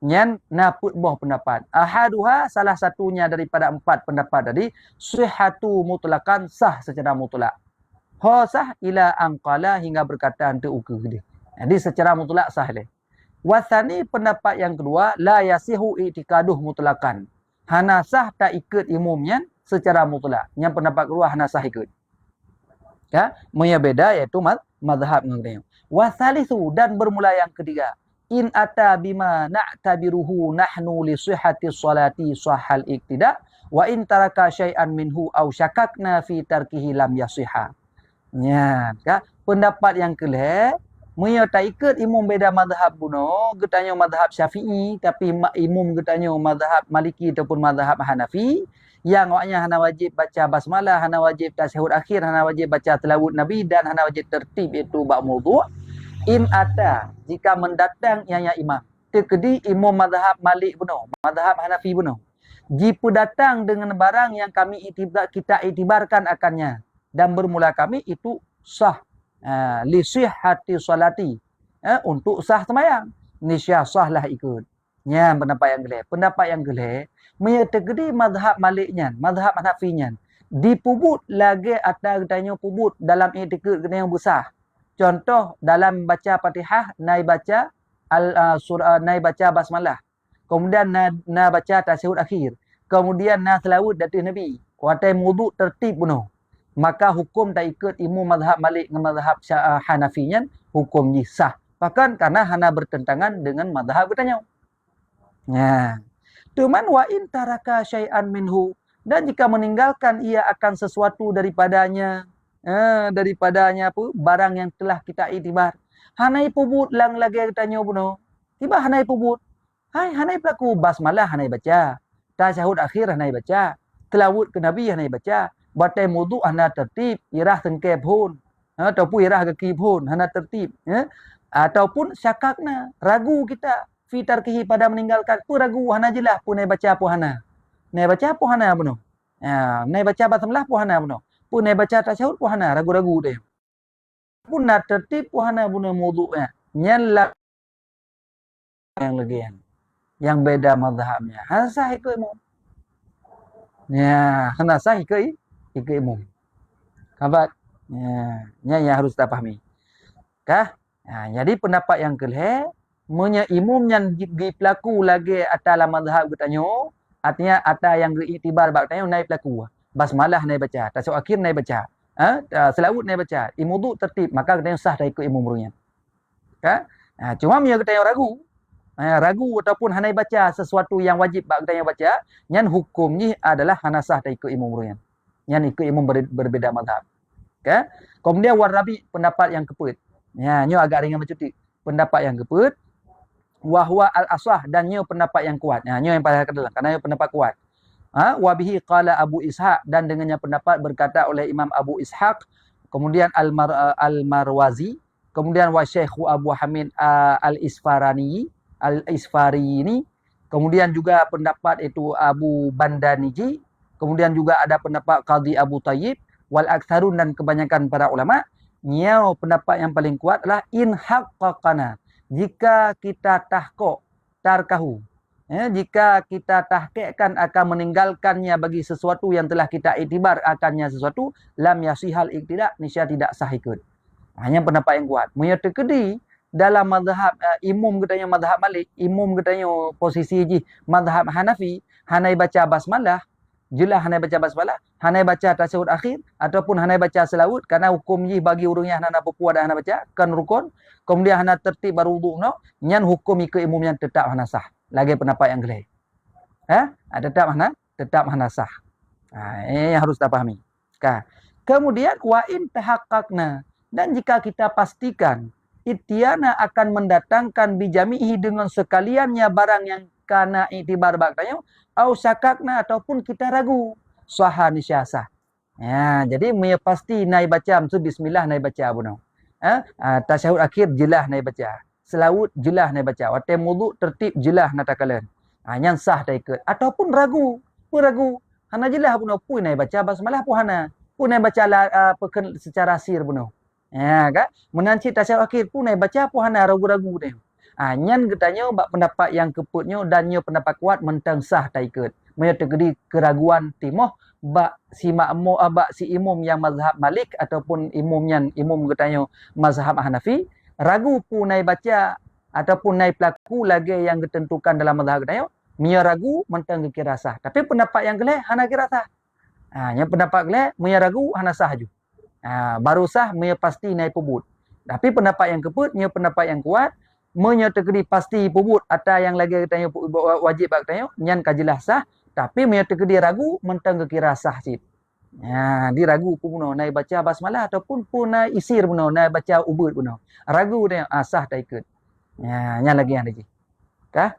Nyan naput boh pendapat. Ahaduha salah satunya daripada 4 pendapat tadi sihhatu mutlakan sah secara mutlak. Sah ila anqala hingga berkata ante uku dia. Jadi secara mutlak sah leh. Wasani pendapat yang kedua la yasihu i'tikaduh mutlakan. Hana sah tak ikut imamnya secara mutlak. Yang pendapat kedua hana sah ikut. Ya, punya beda iaitu mazhab ngene. Wasalisu dan bermula yang ketiga. In ata bima na'tabiruhu nahnu li sihhati sholati sahal iktida wa in taraka syai'an minhu aw syakakna fi tarkihi lam yasihha. Ya, pendapat yang kelih Muya tak ikut imam beda mazhab buno, getanya mazhab Syafi'i tapi imam getanya mazhab Maliki ataupun mazhab Hanafi yang awaknya hana wajib baca basmalah, hana wajib tasyahud akhir, hana wajib baca tilawat Nabi dan hana wajib tertib itu bab mawdu'. In ata jika mendatang ianya imam tekedi imam mazhab Malik buno, mazhab Hanafi buno. Jika datang dengan barang yang kita itibarkan akannya dan bermula kami itu sah. Li sihhati salati, untuk sah sembahyang nisya sahlah ikut. Nya pendapat yang geleh menyertegedi mazhab Maliknya, mazhab Hanafinya dipubut lagi atau katanya pubut dalam i'tikad yang besar. Contoh dalam baca Fatihah naik baca naik baca basmalah, kemudian na baca tasyahud akhir, kemudian na selawat dari Nabi, kuatai wudu tertib penuh. Maka hukum tak ikut imam mazhab Malik dengan mazhab Hanafinya hukum sah. Bahkan karena hana bertentangan dengan mazhab katanya. Ya. Cuman wa in taraka syai'an minhu, dan jika meninggalkan ia akan sesuatu daripadanya apa barang yang telah kita iktibar. Hanai pubut lang lagi katanya buno. Tiba hanai pubut. Hai hanai pelaku basmalah hanai baca. Tasyahud akhir hanai baca. Tilawat ke Nabi hanai baca. Batai wudu hana tertib, irah tengke pun, ataupun irah kaki pun hana tertib, ataupun syakakna, ragu kita fitar kihi pada meninggalkan pun ragu hana jelah pun nai baca pun hana. Nai baca pun hana beno. Nai baca basmalah pun hana beno. Pun nai baca tasyahud pun hana, ragu-ragu dia. Pun nak tertib pun hana beno wudunya. Nyala yang legian. Yang beda mazhabnya. Hana sah ikut imam. Ya, hana sah ikut imam. Kabat. Ya, yang harus kita pahami. Kah? Jadi pendapat yang kelih, punya imam yang dipelaku lagi atas mazhab katanya, artinya atas yang diiktibar bab katanya naik pelaku. Basmalah naik baca, tasyahud akhir naik baca. Selawat naik baca, wudu tertib, maka katanya sah dah ikut imam runya. Kah? Cuma dia katanya ragu. ragu ataupun hanai baca sesuatu yang wajib bak kita yang baca, nyan hukumnya adalah hana sah tak ikut imam rurian. Nyan ikut imam berbeda mazhab. Okay? Kemudian warabi pendapat yang keput. Ya, nyo agak ringan macam tu. Pendapat yang keput, wahwa al-asah dan nyo pendapat yang kuat. Ya, nyo yang paling kedua kerana nyo pendapat kuat. Wabihi qala Abu Ishaq dan dengannya pendapat berkata oleh Imam Abu Ishaq, kemudian Al-Marwazi, kemudian wa Syekh Abu Hamid Al-Isfarini, kemudian juga pendapat itu Abu Bandaniji, kemudian juga ada pendapat Qadhi Abu Tayyib, wal aktsarun dan kebanyakan para ulama, nyau pendapat yang paling kuat adalah in haqqaqana, jika kita tahqiq tarkahu, jika kita tahqiqkan akan meninggalkannya bagi sesuatu yang telah kita iktibar akannya sesuatu, lam yasihal iktidak, niscaya tidak sah ikut. Hanya pendapat yang kuat. Punya terkedi dalam mazhab imam katanya mazhab Malik, imam katanya posisi ji mazhab Hanafi, hanai baca basmalah, jelas hanai baca basmalah, hanai baca tasyahud akhir ataupun hanai baca selawat, kerana hukum ji bagi urungnya hana berpuas dan hana baca kan rukun, kemudian hana tertib baru wuduk no, nyan hukum ikut imam yang tetap hana sah. Lagi pendapat yang gelai. Tetap hana sah. Ini yang harus kita pahami. Kemudian wa in tahaqqaqna, dan jika kita pastikan ityana akan mendatangkan bijamihi dengan sekaliannya barang yang kana iktibar baktanya, au syakakna ataupun kita ragu, saha nisyasah. Ya, jadi punya pasti naik baca bismillah naik baca abuno. Tasyahud akhir jelas naik baca. Selawat jelas naik baca. Waktu wudu tertib jelas nak takalan. Yang sah tak ikut ataupun ragu. Hana jelas abuno pun naik baca basmalah pun hana. Pun naik baca secara sir abuno. Ya kan? Menanci tasyahud akhir pun naik baca pun hana ragu-ragu dia. Nyan katanya bak pendapat yang keputnya dan nyo pendapat kuat mentang sah tak ikut. Menyo terjadi keraguan timoh bak si makmum si imam yang mazhab Malik ataupun imam katanya mazhab Hanafi, ragu pun naik baca ataupun naik pelaku lagi yang ditentukan dalam mazhab katanya, menyo ragu mentang kira sah. Tapi pendapat yang gelai hana kira sah. Yang pendapat gelai menyo ragu hana sah ju. Baru sah menyo pasti naik pebut. Tapi pendapat yang keput menyo pendapat yang kuat, menyo terjadi pasti pebut atau yang lagi katanya wajib katanya nyan kajilah sah, tapi menyo terjadi ragu mentang kira sah sit. Dia ragu pun naik baca basmalah ataupun pun naik isir pun naik baca ubud pun. Ragu dia sah tak ikut. Nyan lagi yang lagi. Kah?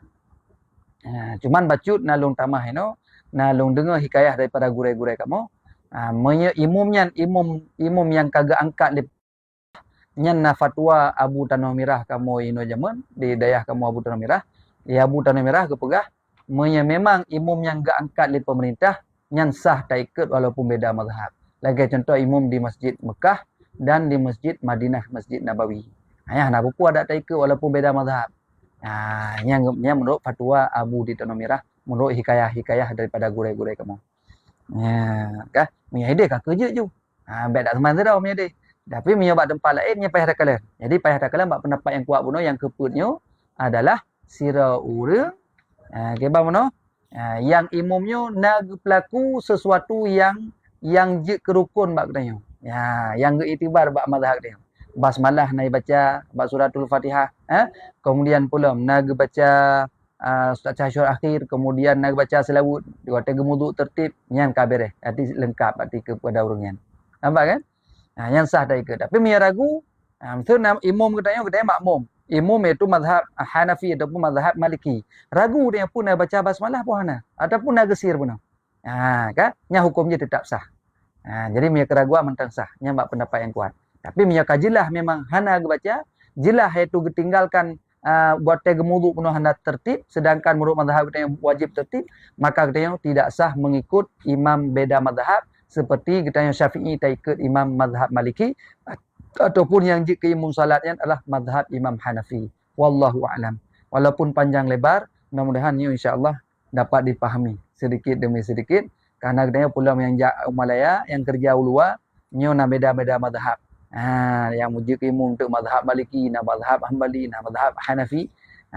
Cuman bacut nalung tamah nalung dengar hikayah daripada gurai-gurai kamu. Menyo imam yang kagak angkat nyan na fatwa Abu Tanah Mirah kamu ino zaman di daerah kamu Abu Tanah Mirah. Ya Abu Tanah Mirah kepegah memang imam yang gak angkat di pemerintah nyan sah tak ikut walaupun beda mazhab. Lagi contoh imam di Masjid Mekah dan di Masjid Madinah, Masjid Nabawi. Nak buku ada tak ikut walaupun beda mazhab. Yang menurut fatwa Abu di Tanah Mirah, menurut hikayah daripada gurai-gurai kamu. Kah? Punya ide kah kerja je. Baik tak teman dah punya ide. Tapi menyobat tempat lain payah tak kalah. Jadi payah tak kalah bak pendapat yang kuat buno yang keputnya adalah sira urang kebab mana? Yang imamnya nak pelaku sesuatu yang je kerukun bak katanya. Yang iktibar bak mazhab dia. Basmalah naik baca bak suratul Fatihah, kemudian pula nak baca tasyahud akhir, kemudian nak baca selawat, waktu gemuduk tertib, nyan kabeh arti lengkap arti kepada urungan. Nampak kan? Yang sah tak ikut. Tapi dia ragu, betul imam katanya makmum. Imam itu mazhab Hanafi ataupun mazhab Maliki. Ragu dia pun nak baca basmalah pun hana ataupun nak gesir pun. Kan? Nya hukumnya tetap sah. Jadi punya keraguan mentang sah. Nya bak pendapat yang kuat. Tapi punya kajilah memang hana baca, jelah itu ditinggalkan buat gemuduk pun hana tertib, sedangkan menurut mazhab yang wajib tertib, maka katanya tidak sah mengikut imam beda mazhab seperti katanya Syafi'i tak ikut imam mazhab Maliki, ataupun yang jika imam salatnya adalah mazhab Imam Hanafi. Wallahu a'lam. Walaupun panjang lebar, mudah-mudahan ini insya-Allah dapat dipahami sedikit demi sedikit. Karena adanya pula yang Malaya yang kerja ulua, nyo na beda-beda mazhab. Yang jika imam untuk mazhab Maliki, na mazhab Hanbali, na mazhab Hanafi,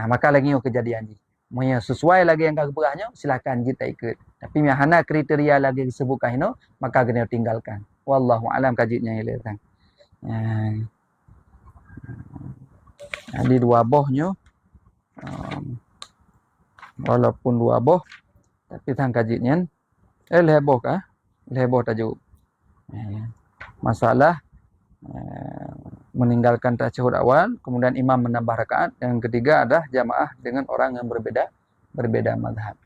maka lagi kejadian ni. Monya sesuai lagi yang keberahnya, silakan kita ikut. Tapi yang hana kriteria lagi disebutkan ini, maka kena tinggalkan. Wallahu a'lam kajitnya ilakan. Di dua bohnya walaupun dua boh tapi tang kajian leheboh kah leheboh tajuk masalah meninggalkan tasyahud awal, kemudian imam menambah rakaat, yang ketiga adalah jamaah dengan orang yang berbeda mazhab.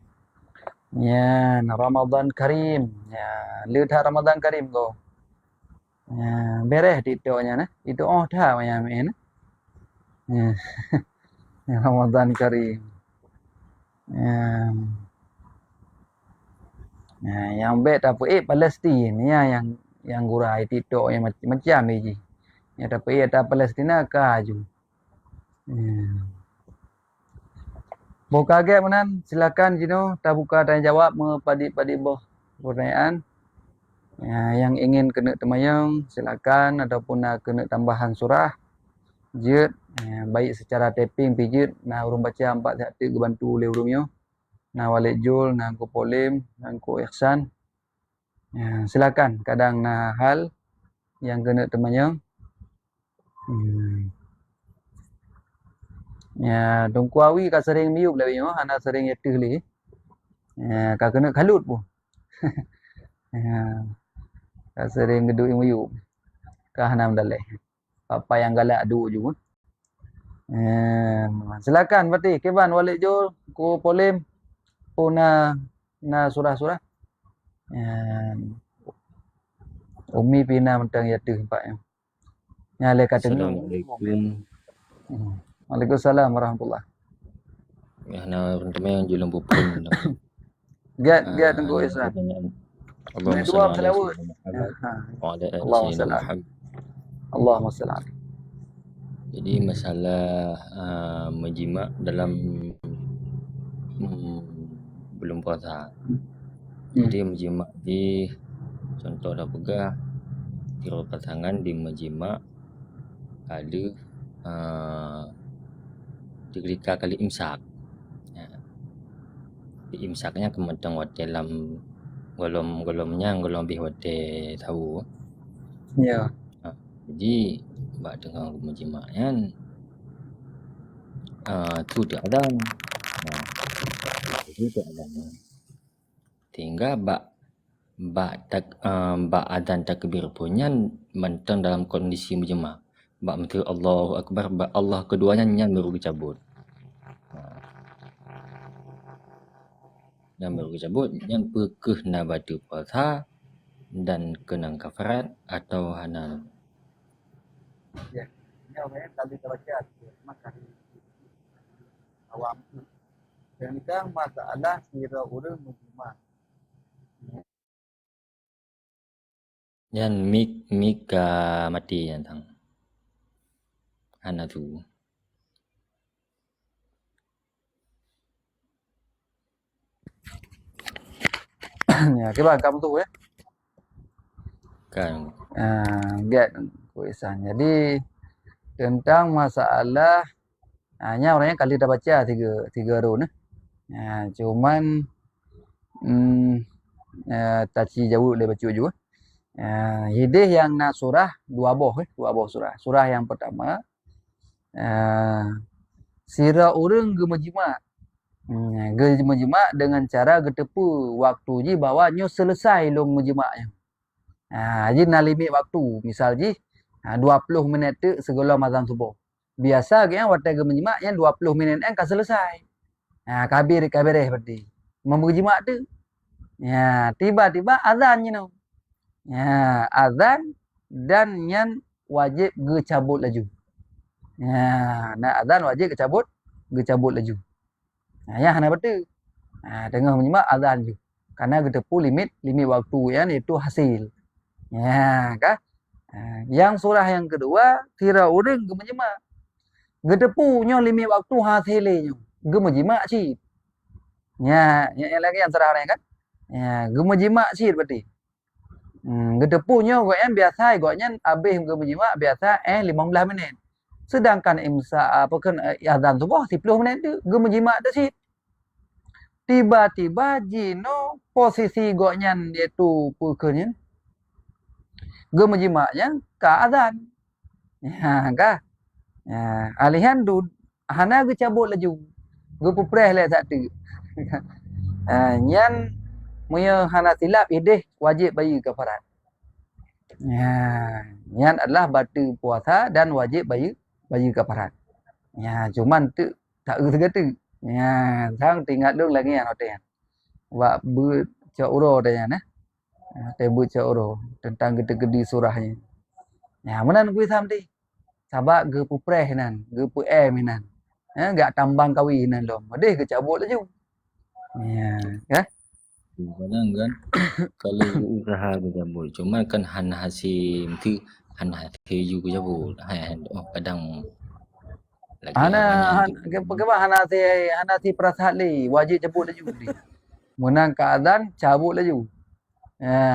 Ya, Ramadan Karim. Ya, lihat Ramadan Karim ko. Ya, beres titonya nah. Itu dah yang main. Ya, Ramadan Karim. Ya, ya yang bet apa Palestin ya yang gurai tito yang macam ni. Ya tapi ya Palestina kaju. Buka kaget menan, silakan Jino, tak buka tanya jawab padi boh pertanyaan. Yang ingin kena temayang silakan ataupun nak kena tambahan surah jid baik secara taping pijit nah urung baca 4 satu bantu le urungnya. Nah Walid Jul, nah Ko Polim, nah Ko Ihsan. Silakan kadang nah hal yang kena temayang. Ya, Tungku Awi ka sering miup lagi yo, ana sering yeteh li. Ka kena kalut pun. Ka sering geduk miup. Ka hanam daleh. Apa yang galak adu juga. Silakan berarti Keban Walid Jul, Ko Polim puna na surah-surah. Umi pina mentang yeteh pak yo. Nyale ka dengar. Assalamualaikum. Waalaikumsalam warahmatullahi. Ya, na teman yang julung pupun. Giat Tunggu Ihsan. Allahumma Dua salli ala selawat. sayyidina Muhammad wa ala ali Allahumma sayyidina salli. Muhammad. Allahumma salli. Jadi masalah menjimak dalam belum puasa. Jadi menjimak di contoh dah pegah kira pasangan di menjimak ada tiga kali imsak. Di imsaknya kemudian wate dalam golomnya golom lebih wate tahu. Ya. Jadi bak dengan menjimaknya tu tak ada. Itu tak ada. Tinggal bak adan takbir punya mentang dalam kondisi menjimak. Bak menteri Allahu Akbar, bak Allah keduanya nyan baru dicabut. Dan baru dicabut yang pekeh na batu puasa dan kenang kafarat atau hana. Ya. Ini orang tadi terbaca makan awam. Dan kan masalah kira urang menjimak. Yan mik mati yan tang. Hana tu. Ya, Keban kamu tu Kan Giat Tunggu Ihsan. Jadi tentang masalah hanya orangnya kali dah baca tiga run cuman taci jauh le baca juga. Hidih yang nak surah dua boh surah. Surah yang pertama sira urang ge menjimak. Ge menjimak dengan cara getepu waktu ji bawa nyo selesai long menjimaknya. Ji na limit waktu. Misal ji 20 minit tu sebelum azan subuh. Biasa ke yang waktu ge menjimak yang 20 minit kan selesai. Kabir berarti. Menjimak tu. Tiba-tiba azan je no. Azan dan yang wajib ge cabut laju. Nak azan wajib ge cabut laju. Yang hana betul. Tengah menyimak azan je. Karena ge tepu limit waktu yang itu hasil. Kah? Yang surah yang kedua kira urang ge menyimak. Ge tepu nyo limit waktu hasilnya. Ge menjimak sih. Yang lagi yang surah kan? Ge menjimak sih berarti. Gedepunya goyan biasa goyan habis ge menjimak biasa 15 minit. Sedangkan imsak azan subuh 10 minit tu ge menjimak tu sih. Tiba-tiba jino posisi goyan iaitu pukernya ge menjimaknya ka azan. Kah? Alihan hana ge cabut laju. Ge pupreh le satu. Nyan punya hana silap ideh wajib bagi kafarat. Nyan adalah batu puasa dan wajib bagi kafarat. Cuman tu tak segatu. Sang tinggal dong lagi yang hotel. Wak ber cauro dah nah. Tebu cauro tentang gede-gede surahnya. Menan kui samti. Sabak ge pupreh nan, ge pu minan. Gak tambang kawi nan lom. Adeh ke cabut laju. Kan? Kadang kan kalau usaha tu cabut. Cuma kan han hasil tu han hasil juga cabut. Kadang lagi banyak tu. Hanasi prasat li wajib cabut laju ni. Menang keadaan cabut laju.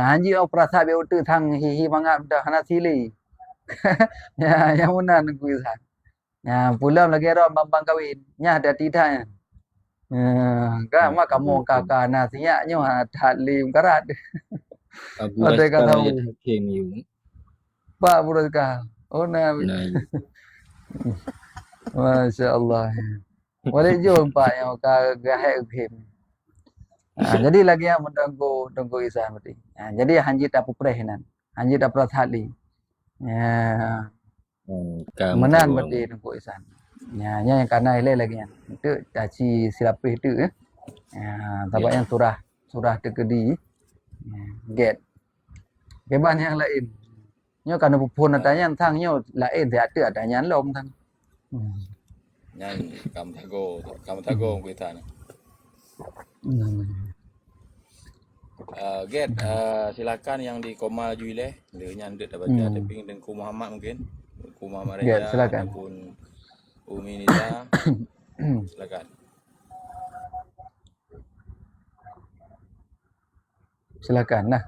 Hanji au prasat be utu thang hi mangap dah hanasi li. Yang menang kui san. Pulang lagi ron bambang kawin. Nya ada tidak. Kan mak kamu kakak nasinya nyo hat lim karat. Abu Ada Rasta kata ya hakim you. Pak Burazka. Oh nah. Nah, Masya-Allah. Boleh jumpa yang gahek ukhim. Jadi lagi yang mendengku isan berarti. Jadi hanji tak puprehinan. Hanji tak prasat li. Menan berarti dengku isan. Nya yang kana ile lagi yang. Itu caci silapih tu tabak yang surah tekedi. Get. Keban yang lain. Nyo kana pupun adanya thang nyo lain dia ada nyan lom thang. Nyan kamu tago kita ni. Get silakan yang di Komal Juile, dia nyan dah baca tapi Dengku Muhammad mungkin. Dengku Muhammad Reza silakan. ataupun Umi Nisa. Silakan. Silakan nah.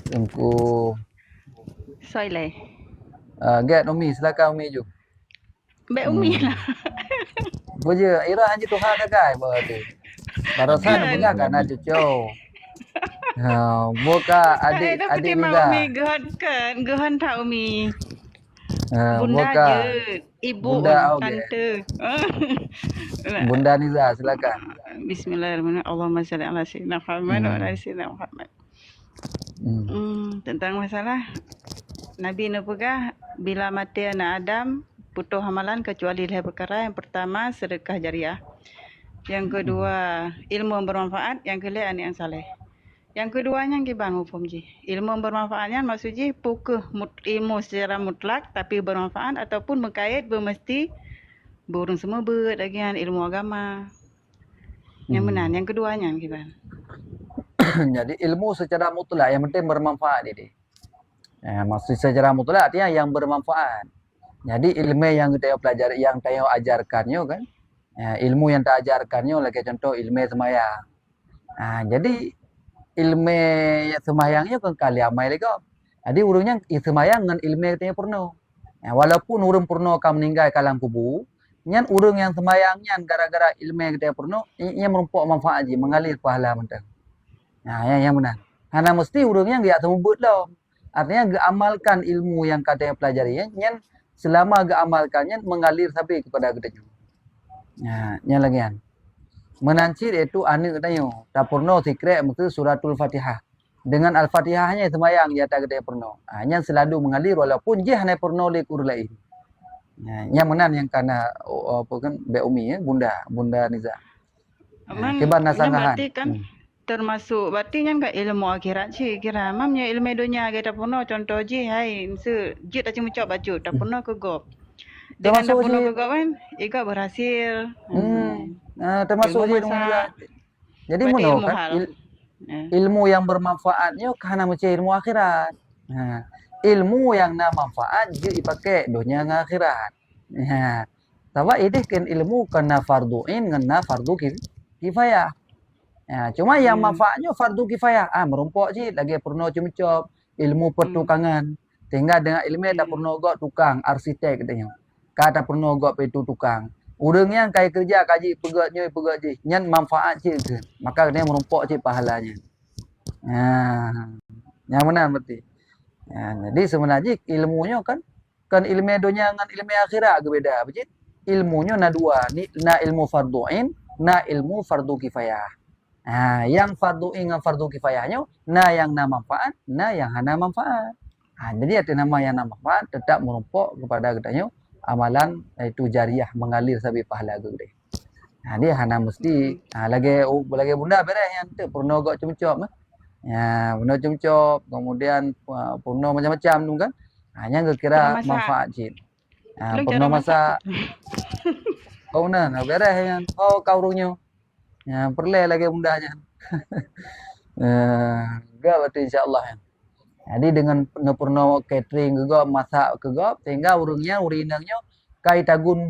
Dengku Soile. Get Umi, silakan Umi ju. Baik Umi lah. Puja ira hanji Tuhan kagai berarti. Barusan punya kana cucu. Buka adik juga. Umi gehan tak Umi. Bunda Buka je, ibu Bunda tante. Bunda Niza silakan. Bismillahirrahmanirrahim. Allahumma salli ala sayyidina Muhammad wa ala sayyidina Muhammad. Tentang masalah Nabi Nupugah bila mati anak Adam putus hamalan kecuali dua perkara. Yang pertama sedekah jariah. Yang kedua ilmu yang bermanfaat. Yang kelima anak yang saleh. Yang keduanya kiban hukum ji. Ilmu yang bermanfaatnya maksud ji pukul ilmu secara mutlak tapi bermanfaat ataupun berkait bermesti burung semua dengan ilmu agama. Yang benar yang keduanya kiban. Jadi ilmu secara mutlak yang penting bermanfaat ini. Maksud secara mutlak artinya yang bermanfaat. Jadi ilmu yang kita pelajari, yang kita ajarkannya kan, ilmu yang kita ajarkannya, lagi contoh ilmu semayang. Jadi ilmu semayangnya kan kali amai lagi. Jadi urungnya semayang dengan ilmu katanya purno. Walaupun urung purno akan meninggal kalang kubur, nyan urung yang semayangnya gara-gara ilmu katanya purno, ia merumpuk manfaat je, mengalir pahala mentang. Yang benar. Karena mesti urungnya enggak terbut lah. Artinya amalkan ilmu yang katanya pelajari, nyan selama amalkannya mengalir sampai kepada kita. Yang lagi kan. Menancir itu anak katanya. Tak pernah secret mesti suratul Fatihah. Dengan Al-Fatihahnya semayang di atas katanya pernah. Yang selalu mengalir walaupun dia hanya pernah lekur lain. Yang menan yang karena apa kan Umi Bunda Niza. Keban nasangahan. Berarti kan termasuk berarti kan ilmu akhirat sih kira mamnya ilmu dunia kita pernah contoh je hai se je tak cuma baca tak pernah ke gop. Dengan tak pernah ke gop kan ika berhasil. Termasuk je jadi menurut kan ilmu yang bermanfaatnya karena macam ilmu akhirat. Ilmu yang na manfaat je dipakai dunia dengan akhirat. Tapi ini kan ilmu kena farduin kena fardu kifayah. Cuma yang manfaatnya fardu kifayah. Merumpuk je lagi pernah cuma ilmu pertukangan. Tinggal dengan ilmu tak pernah gok tukang arsitek katanya. Kata pernah gok itu tukang. Urang yang kai kerja kaji pegat je. Nyan manfaat je ke. Maka katanya merumpuk je pahalanya. Yang benar berarti. Jadi sebenarnya ilmunya kan ilmu dunia dengan ilmu akhirat berbeza. Begitu ilmunya na dua. Ni na ilmu fardu'in na ilmu fardu kifayah. Yang fardu ingat fardu kifayahnya, yang na manfaat, yang hana manfaat. Jadi ada nama yang na manfaat tetap merumpuk kepada katanya amalan itu jariah mengalir sampai pahala gede. Dia hana mesti lagi bunda beres yang tu purno gak cum-cum purno cum-cum kemudian purno macam-macam tu kan. Hanya kira Pernah masak. manfaat cik. Belum Purno cara masak. masak. Oh nah beres yang kau runyo. Perle lagi bundanya. Enggak berarti insyaallah ya. Jadi dengan purno catering juga masak juga sehingga urinangnya kai tagun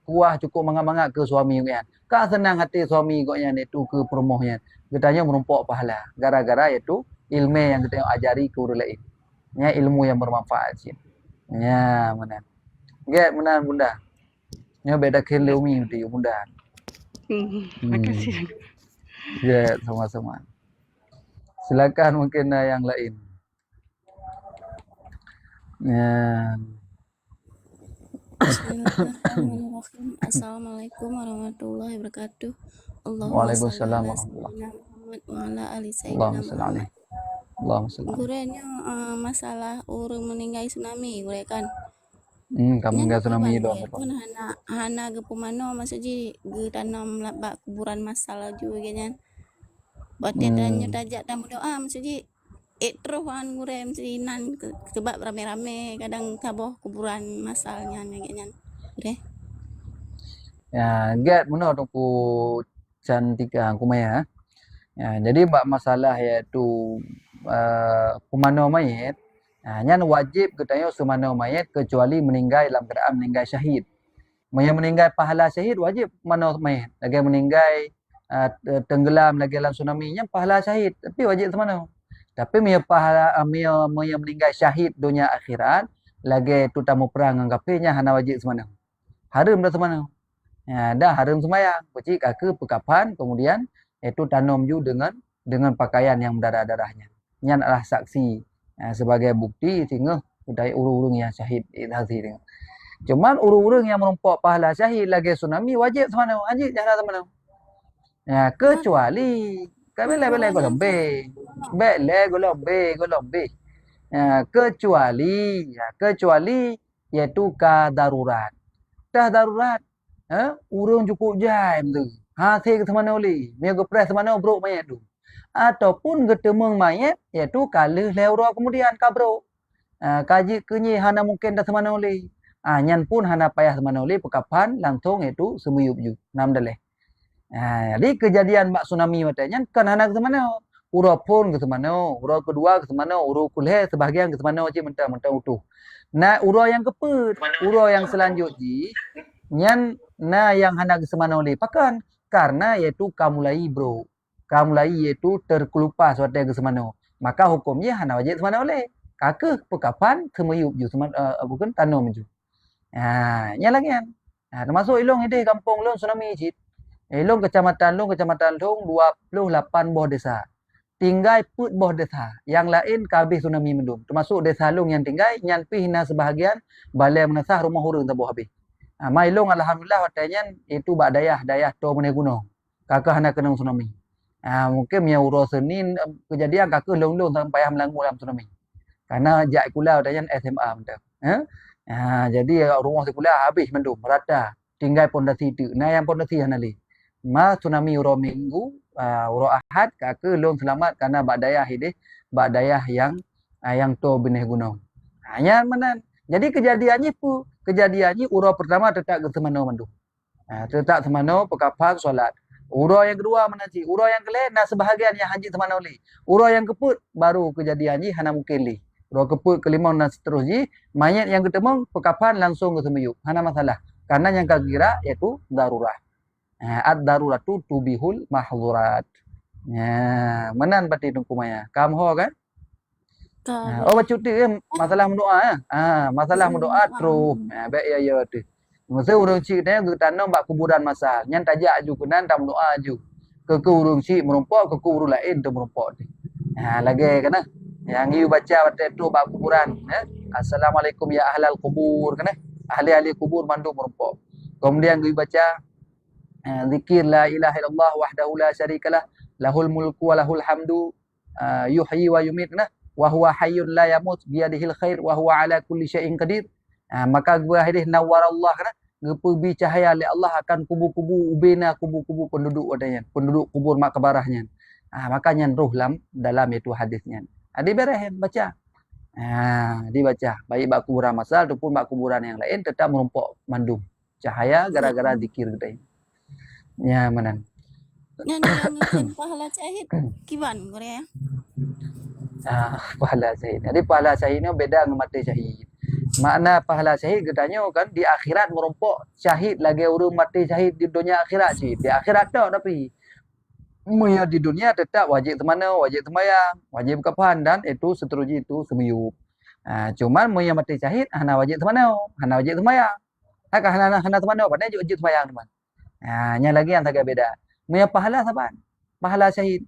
kuah cukup mangak-mangak ke suami kan. Ka senang hati suami koknya itu ke perumohnya. Katanya merumpuk pahala gara-gara itu ilmu yang kita ajari ke orang lain. Ilmu yang bermanfaat sih. Mana. Ge mana bunda. Beda kelumi itu bunda. Makasih. Sama-sama. Silakan mungkin yang lain. Bismillahirrahmanirrahim. Assalamualaikum warahmatullahi wabarakatuh. Waalaikumsalam warahmatullahi Muhammad wa ala ali Allahumma sayyidina salli Muhammad. alaihi. Allahumma salli alaihi. Gurenya masalah orang meninggal tsunami gure kan. Kamu enggak tsunami dong. Pun hana ge pemano maksudnya ge tanam labak kuburan masalah juga kan. Batin tanya tajak tamu doa maksudnya terus gure mesinan sebab rame-rame kadang taboh kuburan masalnya kayaknya. Gure. Get benar tungku cantika kumaya. Jadi masalah yaitu pemano mayat. Nyan wajib katanya semano mayat kecuali meninggal dalam keadaan meninggal syahid. Meninggal pahala syahid wajib mano mayat. Lagi meninggal tenggelam lagi dalam tsunami nya pahala syahid tapi wajib semano. Tapi pahala meninggal syahid dunia akhirat lagi tu tamu perang anggapinya hana wajib semano. Haram dah semano. Dah haram semayang. Pecik ke pekapan kemudian itu tanam ju dengan pakaian yang berdarah-darahnya. Nyan adalah saksi sebagai bukti sehingga budaya urung-urung yang syahid hasil. Cuman urung-urung yang menumpuk pahala syahid lagi tsunami wajib semana wajib jangan semana. Kecuali bele golombe. Kecuali yaitu darurat. Dah darurat. Urung cukup jam tu. Hasil ke semana oli. Mia gepres semana bro mayat tu. Ataupun getemeng mayat iaitu kala leura kemudian kabro. Kaji kenyi hana mungkin dah semana oli. Nyan pun hana payah semana oli pekapan langsung itu semuyup ju. Nam daleh. Jadi kejadian bak tsunami matanya kan hana ke semana. Ura pun ke semana, ura kedua ke semana, ura kulhe sebahagian ke semana je mentah-mentah utuh. Nah, ura yang keput, ura yang selanjutnya nyan yang hana ke semana oli pakan karena iaitu kamulai bro. Kamulai iaitu terkelupas suatu yang ke semana. Maka hukumnya hana wajib semana oleh. Kakak pekapan semuyup ju bukan tanam ju. Nya lagi kan. Termasuk ilong ini kampung long tsunami cit. Ilong kecamatan long 28 buah desa. Tinggal put buah desa. Yang lain kabeh tsunami mendung. Termasuk desa long yang tinggal nyan pi hina sebahagian balai menasah rumah hurung tabuh habis. Mailong alhamdulillah watanya itu bak dayah to meneh gunung. Kakak hana kena tsunami. Mungkin mia uro Senin kejadian kakak long-long sampai melanggu dalam tsunami. Karena jak kula watanya SMA mentah. Jadi rumah sekolah habis mendung merata. Tinggal pondasi tu. Yang pondasi hana li. Tsunami uro minggu uro ahad kakak long selamat karena bak dayah ini bak dayah yang to benih gunung. Hanya menan. Jadi kejadiannya ura pertama tetap ke semana mendung. Tetap semana pekapan solat. Ura yang kedua menaji. Ura yang kelih sebahagian yang haji semana oli. Ura yang keput baru kejadiannya hana mungkin li. Ura keput kelima dan seterusnya mayat yang ketemu pekapan langsung ke semuyuk. Hana masalah. Karena yang kira iaitu darurat. Ad-daruratu tubihul mahzurat. Menan berarti hukumnya. Kamu kan? Cuti masalah mendoa masalah mendoa terus baik ya tu. Masa urang cik ni tanam bak kuburan masal. Nyan tajak ju kenan tam doa ju. Ke urang cik merumpok ke urang lain tu merumpok tu. Lagi kana. Yang you baca waktu tu bak kuburan Assalamualaikum ya ahlal kubur kana. Ahli-ahli kubur mandu merumpok. Kemudian you baca Zikir la ilaha illallah wahdahu la syarikalah lahul mulku wa lahul hamdu yuhyi wa yumit wa huwa hayyun la yamut biyadihil khair wa huwa ala kulli syai'in qadir. Maka gua hadis nawwarallah kana gepebi cahaya oleh Allah akan kubu-kubu ubena kubu-kubu penduduk adanya, penduduk kubur makbarahnya. Makanya roh dalam itu hadisnya. Dia beres baca. Dibaca baik bak kuburan masal ataupun bak kuburan yang lain tetap menumpuk mandum cahaya gara-gara zikir kita. Ya menang. Yang dianggapkan pahala syahid kiban Korea. Pahala syahid. Jadi pahala syahid ni beda dengan mati syahid. Makna pahala syahid katanya kan di akhirat merumpuk syahid lagi orang mati syahid di dunia akhirat sih. Di akhirat tak tapi di dunia tetap wajib temana, wajib temayang, wajib kapan dan itu seterusnya itu semiyup. Cuman mati syahid hana wajib temana, hana wajib temayang. Hana temana pada wajib temayang teman. Nya lagi yang agak beda. Pahala saban. Pahala syahid.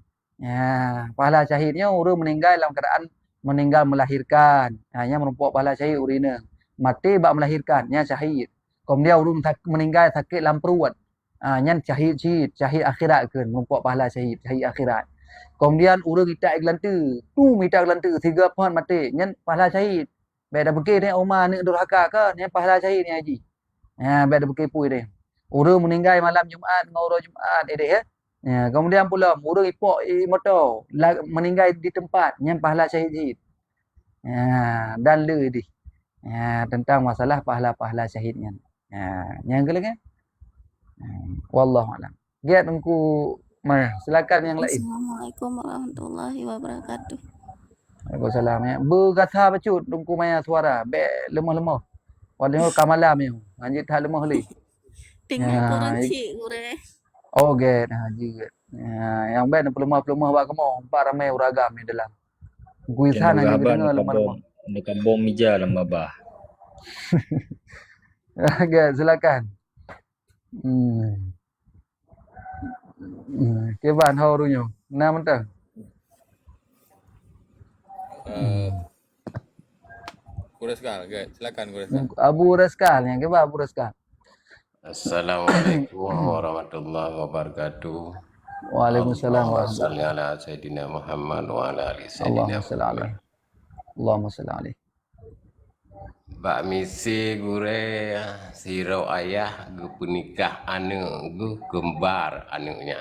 Pahala syahidnya orang meninggal dalam keadaan meninggal melahirkan. Hanya merumpuk pahala syahid urina. Mati bak melahirkannya syahid. Kemudian orang meninggal sakit dalam perut. Nyan syahid akhirat kan merumpuk pahala syahid akhirat. Kemudian orang kita gelanta, minta gelanta 3 pohon mati, nyan pahala syahid. Baik dah pergi ni Umar ni durhaka ke, ni pahala syahid ni haji. Baik dah pergi pui dia. Orang meninggal malam Jumaat dengan orang Jumaat dia ya. Kemudian pula orang ipok motor meninggal di tempat, nyan pahala syahid. Dan le di. Tentang masalah pahala-pahala syahidnya. Yang ke lagi? Wallahu a'lam. Giat engku silakan yang lain. Assalamualaikum warahmatullahi wabarakatuh. Waalaikumsalam ya. Berkata bacut engku maya suara, be lemah-lemah. Wadang kamalam ya. Anjit tak lemah lagi. Tengok korang cik Korea. Oh get haji. Yang ben pelemah-pelemah bak kemo, empat ramai uragam ni dalam. Guisan hanya dengar lemah-lemah. Dekat bom meja dalam babah. Get silakan. Keban haurunya. Nah mentang. Kureskal, guys. Silakan Kureskal. Abu Raskal yang keban Abu Raskal. Assalamualaikum warahmatullahi wabarakatuh. Waalaikumsalam Allahumma salli ala Sayyidina Muhammad wa ala ali Sayyidina Muhammad. Allahumma salli alaihi. Bak misi gure sirau ayah gu penikah anu gu gembar anunya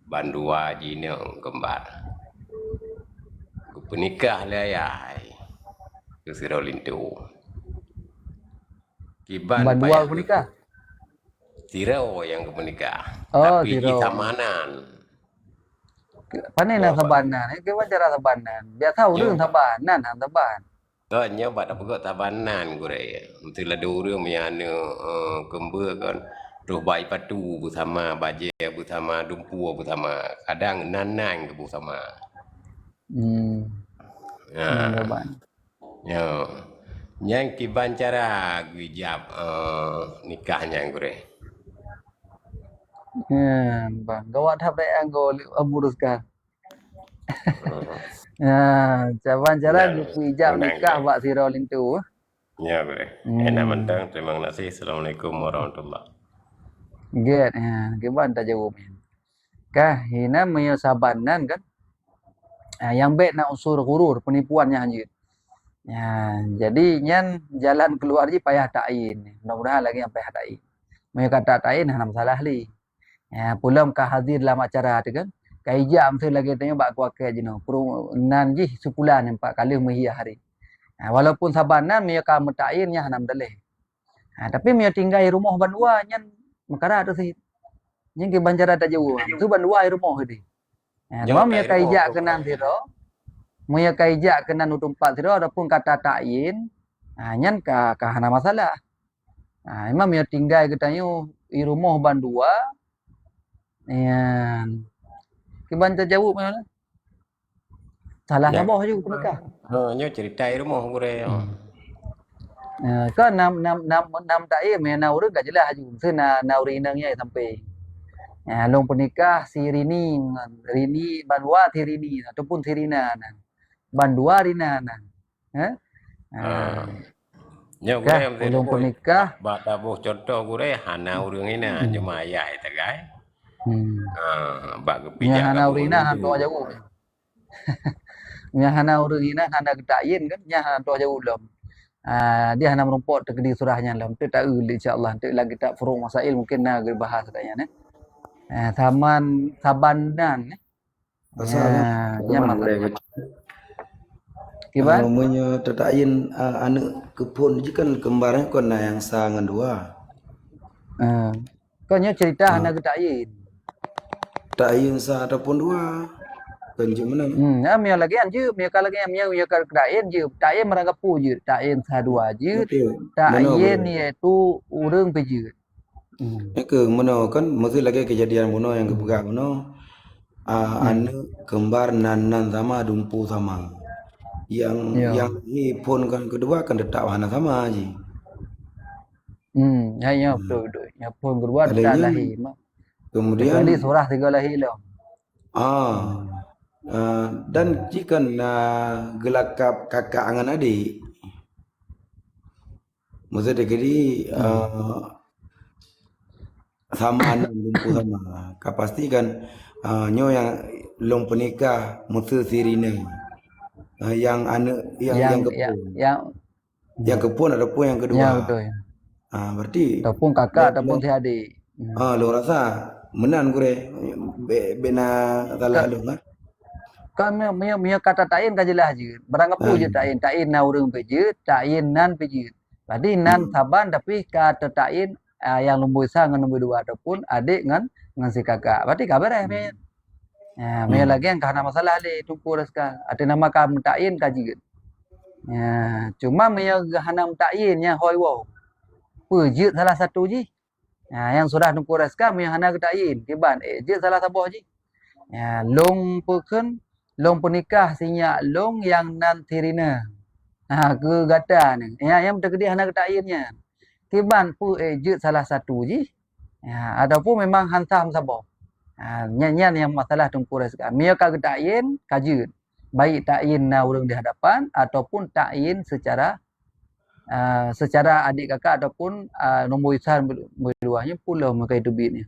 bandua jina gembar gu penikah le ayah gu sirau lintu kiban bandua penikah sirau yang gu menikah sirau. tapi kita manan panen sabanan ke cara sabanan biar tahu รื่องsabanan saban Tanya pada pegak tabanan gure. Untuk ada orang yang kembar kan. Roh bayi patu bersama baje bersama dumpu bersama kadang nanang bersama. Ya. Yang kiban cara gujab nikahnya gure. Bang, gawat hab dai anggo Abu Ruskal. Caban cara dijak nikah buat sirau lintu. Ya boleh. Enak mentang. Terima kasih. Assalamualaikum warahmatullahi. Get, keban tak jawab. Kah, hina meyo sabanan kan. Yang bet nak unsur gurur penipuannya anjir. Jadi nyan jalan keluar je payah ta'in. Mudah-mudahan lagi yang payah ta'in. Meyo kata ta'in hana masalah li. Pulang kah hadir dalam acara tu kan. Kaijam tu lagi tanya bak kuakai jeno. Nan ji sebulan 4 kali mehia hari. Walaupun sabanan meyo ka metainnya hanam daleh. Tapi meyo tinggal di rumah bandua nyan mekara tu sih. Nyen ke banjara tak jauh. Tu bandua di rumah di. Cuma meyo kaijak kenan siro. Meyo kaijak kenan utumpat siro adapun kata tain. Nyan ka hana masalah. Memang meyo tinggal katanya di rumah bandua. Kiban tak jauh mana? Salah nama je penikah. Nyo cerita rumah gure. Kan nam taim ya naur gak jelas je. Tu na urinangnya sampai. Long penikah si Rini Bandua si Rini ataupun si Rina. Bandua Rina. Nya Kah, gure mesti ulung boh. pernikah. Bak tabuh contoh gure hana urang ina cuma ayai tagai. Bak Nya kepijak hana kamu urina han mengunduh. tua jauh. Nya hana urina hana ketayin kan, nya hana tua jauh lom. Dia hana merumput tegedi surahnya lom. Tu tak insyaallah tu lagi tak furu masail mungkin nak bahas katanya ne. Taman Sabanan ne. Pasal Nya teman masalah. boleh Kiban? namanya tetakin anak kepun je kan kembarnya kon yang sangan dua. Kau nya cerita hana ketayin. Takin sa ataupun dua. Kan je mana? Mia lagi an je, mia kala lagi mia ketayin je. Tayin merangkap pu je, tayin sadua je. Tayin iaitu urang pe je. Ke mana kan mesti lagi kejadian mana yang kebuka mana. Anak kembar nan sama dumpu sama. Yang pun kan kedua kan tetap hana sama aja. Ya betul. Ya pun kedua tak lahir. Kemudian kecuali surah 3 lahir lah. Dan jika gelakap kakak angan adik mesti dikiri sama anak lumpuh sama. Kau pastikan nyo yang long penikah mesti sirine. Yang anak yang kepun. Yang kepun ataupun yang kedua. Ya betul. Berarti ataupun kakak ataupun si adik. Lo rasa menan gure bena salah lo kan? Kan mia kata takin ka jelas je. Barang apa je takin. Takin na urang pe je, takin nan pe je. Berarti nan saban tapi kata takin yang nombor 1 dengan nombor 2 ataupun adik dengan si kakak. Berarti kabar mia. Mia lagi yang kahana masalah le tumpu raska. Ada nama ka takin ka je. Cuma mia hana takin nya hoi wow. Pejut salah satu je. Yang sudah tumpu raska mia hana takin. Kiban je salah sabah je. Long peken long pernikah sinya long yang nan tirina. Ke gata ni. Yang terkedi hana ketainnya. Kiban pu ejut salah satu je. Ataupun memang hantam sabah. Nyanyian yang masalah tumpu raska. Mia ka ketain kajut. Baik takin na urang di hadapan ataupun takin secara adik kakak ataupun nombor 1 nombor 2 nya pula makai debit ni.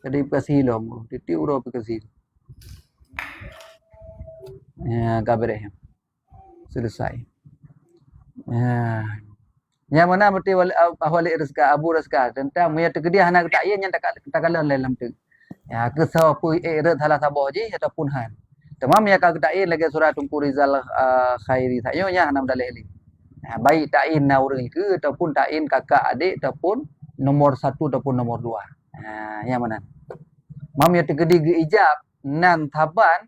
Jadi kasih lo. Titi uro kasih. Kabarnya selesai. Yang mana berarti wali rezeki abu rezeki tentang maya terkedia hana ketayin yang tak kalah dalam tu. Kesau pu eret salah sabah je ataupun han. Tamam ya ka ketayin lagi surah tumpu rizal khairi sayo nya hana dalih li. Baik takin na urang ke ataupun takin kakak adik ataupun nomor 1 ataupun nomor 2. Yang mana? Mam ya terkedi ge ijab nan taban.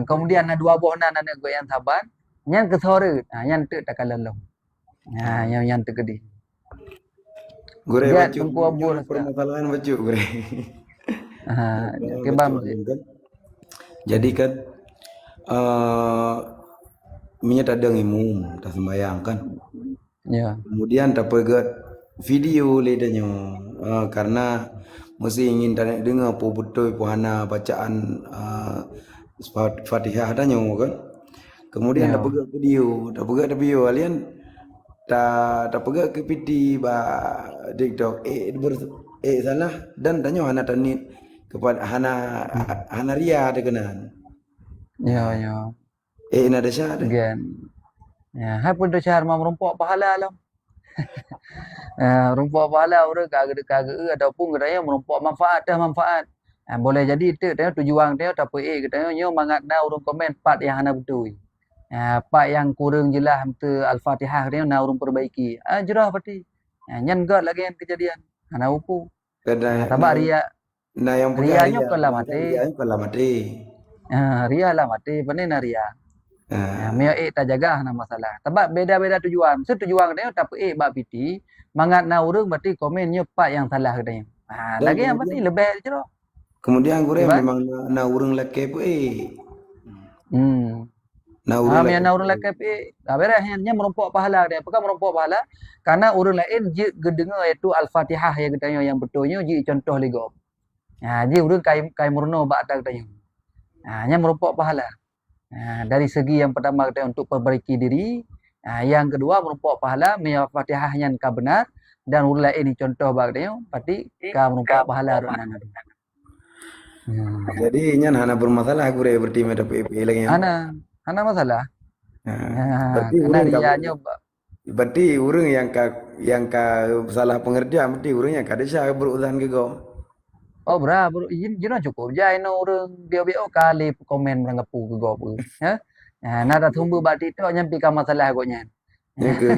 Kemudian ada 2 buah nan ada goyang saban. Yang kesore, yang tu tak kalah long. Yang terkedi. Gure baju permasalahan baju gure. Kebam. Jadi kan minyak tak ada ngimum, tak sembayang kan. Ya. Kemudian tak pegat video ledanya karena mesti ingin dengar apa betul puhana bacaan Fatihah tanya kan. Kemudian tak pegat video kalian tak pegat ke PT ba TikTok salah dan tanya hana tanit kepada hana ria dekenan. Ya. Nak ada syah Gen. Hai pun dah syahar mau merumpok pahala lah. Rumpuk pahala orang kagak ataupun katanya merumpuk manfaat. Boleh jadi itu tujuan dia tak apa katanya nyo mangat na urang komen part yang hana betul. Part yang kurang jelas tu Al-Fatihah dia na urang perbaiki. Jerah pati. Nyan god lagi yang kejadian. Hana upu. Tabak ria. Nah yang ria nyo kalah mati. Ria lah mati pani na ria. Mia tak jaga hana masalah. Sebab beda-beda tujuan. Tujuan dia tak apa bab piti. Mangat na urang berarti komennya part yang salah katanya. Lagi yang pasti lebih jerah. Kemudian gure memang na urang laki pu na urang laki pu beresnya merumpuk pahala dia. Apakah merumpuk pahala? Karena urang lain je gedengar iaitu Al-Fatihah yang katanya yang betulnya je contoh legop. Je urang kai murno bak tak katanya. Nya merumpuk pahala. Dari segi yang pertama kita untuk perbaiki diri, Yang kedua merupakan pahala mia Fatihah yang ka benar dan urang lain ni contoh bag dia pati ka merupakan pahala runan. Jadi nyan hana bermasalah gure berarti me dapat EP lagi ya. Ana masalah. Berarti Karena urang rianya berarti urang yang ka salah pengertian berarti urangnya kada sya berurusan ke go. oh bro, jino cukup jai no urang bio kali komen mengapu ke go pu. Nada tumbu bati tu nyampi ka masalah go nyan. Ya ke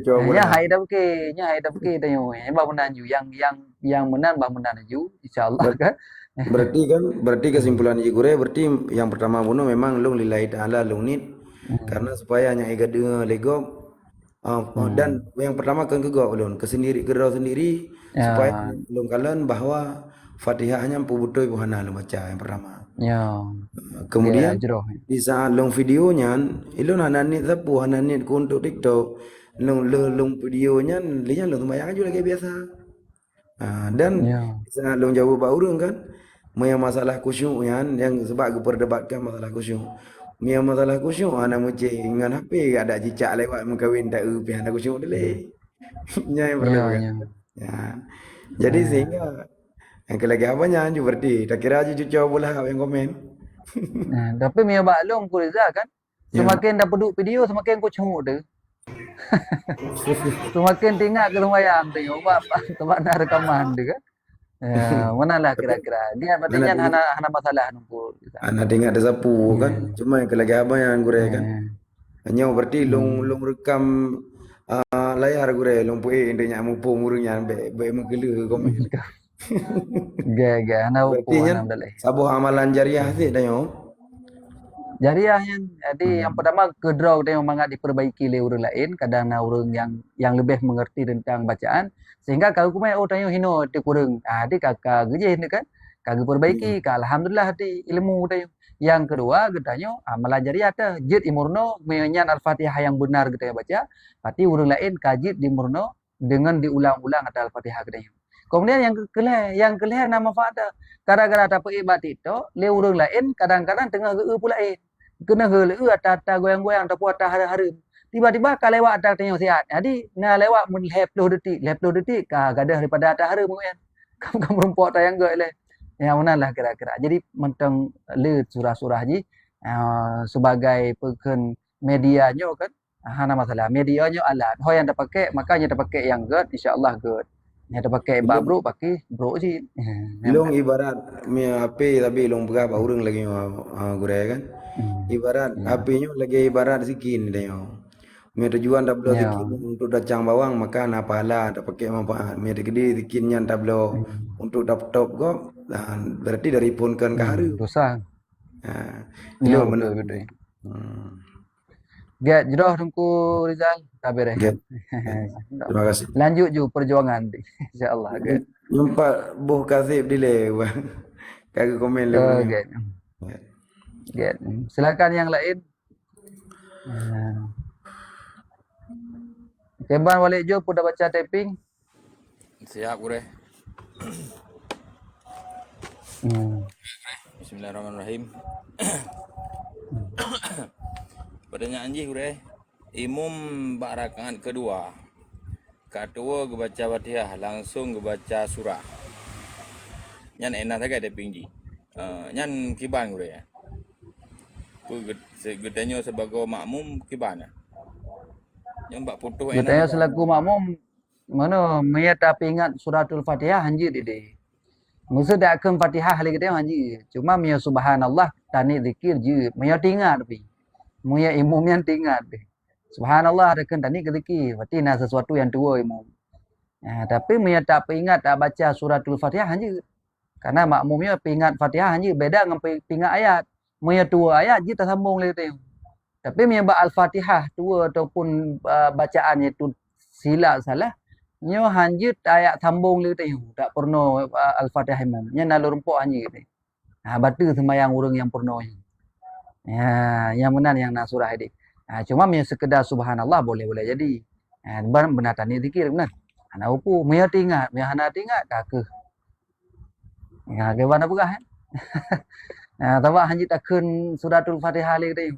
coba. Ya hai dah ke tayo. Ba menan ju yang menan ba menan ju insyaallah kan. Berarti kesimpulan gure berarti yang pertama bunuh memang long lillahi taala long nit karena supaya nya iga dengar lego dan yang pertama ke go ulun ke sendiri sendiri supaya long kalian bahwa Fatihah hanya butuh buhana lu baca yang pertama. Ya. Kemudian di saat long videonya ilun hananit sapu hananit ku untuk TikTok long videonya linya long bayang aja lagi biasa. Dan saat long jauh ba urang kan Maya masalah khusyuk yang sebab berdebatkan masalah khusyuk. Mia masalah khusyuk ana muci dengan HP ada cicak lewat mengkawin tak pian ada khusyuk dele. Nya yang perlu. Ya. Jadi sehingga yang lagi apanya juga berarti tak kira aja cucu bola yang komen. Tapi mia baklong ku Rizal kan. Semakin dah peduk video semakin ku cemuk tu. Semakin tinggal ke sembahyang tengok apa tempat nak rekaman tu kan. Mana lah kira-kira dia berarti hana masalah nunggu ana dengar ada sapu kan cuma yang lagi apa yang gure kan hanya berarti long rekam layar gure long pue indenya mumpung urungnya be mengelu komen ge ana berarti sabuh amalan jariah sih dayo jariah jadi yang pertama kedraw dia memang diperbaiki oleh orang lain kadang orang yang lebih mengerti tentang bacaan sehingga kalau kumai tanya hino ti kurang di kakak geje ni kan kagak perbaiki alhamdulillah di ilmu tanya yang kedua getanya melajari ada jid imurno menyan al-fatihah yang benar kita baca pasti orang lain kajid di murno dengan diulang-ulang ada al-fatihah getanya kemudian yang kelih nama fada gara-gara dapat ibadat itu le orang lain kadang-kadang tengah pula kena ata goyang-goyang ataupun ata hari-hari tiba-tiba ka lewat ada tanya sihat. Jadi na lewat mun 10 detik ka gadah daripada atas hari mungkin. Kamu rumput tayang gak le. Ya manalah kira-kira. Jadi mentang le surah-surah ji sebagai pekan medianya kan. Hana masalah. Medianya alat. Ho yang dah pakai makanya dah pakai yang good insya-Allah good. Yang dah pakai bro pakai bro ji. Long ibarat mi HP tapi long berapa urang lagi gure kan. Ibarat HP-nya lagi ibarat sikin dia. Mia tujuan dah belum dikin untuk dacang bawang maka na pahala tak pakai manfaat. Mia gede dikinnya dah belum untuk laptop kok berarti dari pun kan ke hari. Dosa. Ya betul. Get jodoh tungku Rizal kabar Terima kasih. Lanjut ju perjuangan insyaallah. Nampak boh kasih dile bang. Kagak komen lagi. Get. Silakan yang lain. Keban balik jo pun dah baca typing. Siap gure. Bismillahirrahmanirrahim. Pertanyaan je gure. Imam bak rakaat kedua. Kedua baca Fatihah langsung baca surah. Nyan enak sangat typing ji. Nyan kiban gure ya. Gedanya sebagai makmum kiban. Yang bak putus enak. Gedanya selaku makmum mana maya tapi ingat suratul Fatihah hanji dede. Musa dak akan Fatihah lagi dia hanji. Cuma maya subhanallah tani zikir je. Maya tingat tapi. Maya imam yang tingat deh. Subhanallah ada kan tani zikir. Berarti nak sesuatu yang tua imam. Tapi maya tak ingat tak baca suratul Fatihah hanji. Karena makmumnya pingat Fatihah hanji beda dengan pingat ayat. Maya tua ayat je tak sambung lagi tu. Tapi maya ba al-Fatihah tua ataupun bacaannya tu silap salah. Nyo hanji ayat sambung lagi tu. Tak pernah al-Fatihah imam. Nya nalu rumpuk hanji tu. Batu sembahyang urang yang pernah. Yang benar yang nak surah ini. Cuma maya sekedar subhanallah boleh-boleh jadi. Benar tani zikir benar. Ana upu maya tingat, maya hana tingat kakeh. Ke mana pegah. Tawa hanji takun suratul Fatihah lagi tu.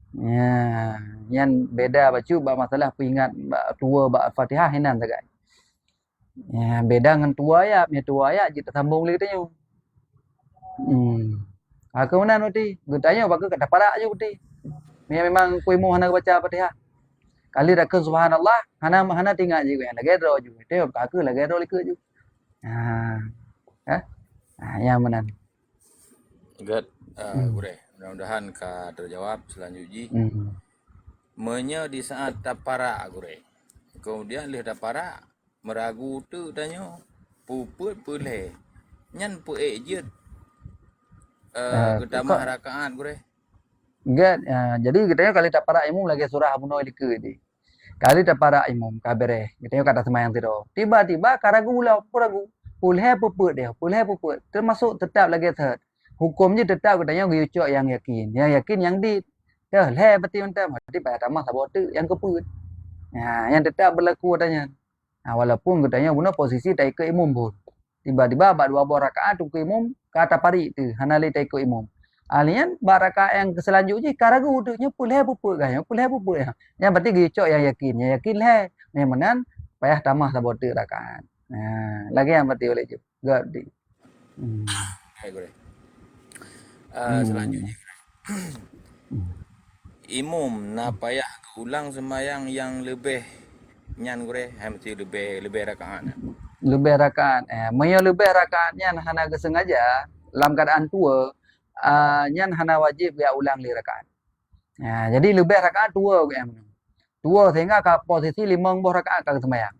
Ya, yang beda baca bab masalah peringat bab tua bab Fatihah hinan sagai. Ya, beda dengan tua ayat kita sambung lagi katanya. Aku mana nanti? Gutanya bagus kata para aja uti. Memang kuimu hana baca Fatihah. Kali dah ke subhanallah, hana tinggal je kan. Lagi ro je. Tengok aku lagi ro likut je. Yang mana? Gat, gure. Mudah-mudahan ka terjawab selanjutnya. Menya di saat tapara gure. Kemudian leh tapara meragu tu tanya puput puleh. Nyan pu je ketamah rakaat gure. Enggak, jadi katanya kali tak para imum lagi surah abuno likut di. Kali tak para imum kabere. Katanya kata semayang tido. Tiba-tiba karagu ulah ragu. Puleh puput dia, puleh puput. Termasuk tetap lagi third. Hukumnya tetap katanya guyucok yang yakin. Yang yakin yang di dah leh berarti mentah. Berarti pada tamah sabote yang keput. Yang tetap berlaku katanya. Walaupun katanya guna posisi tak ikut imum pun. Tiba-tiba bak 2 rakaat tu imum kata pari tu. Hanali tak ikut imum. Alian rakaat yang selanjutnya karagu tu nya puleh puput kan. Puleh puput ya. Yang berarti guyucok yang yakin. Yang yakin leh. Memang payah tamah sabote rakaat. Lagi yang berarti oleh je. Gak di. Hai gure. Selanjutnya imum na payah ulang sembahyang yang lebih nyan gure, mesti lebih rakaat. Lebih rakaat. Maya lebih rakaatnya hana kesengaja dalam keadaan tua, nyan hana wajib dia ulang li rakaat. Jadi lebih rakaat tua yang tua sehingga ke posisi 5 rakaat ke sembahyang.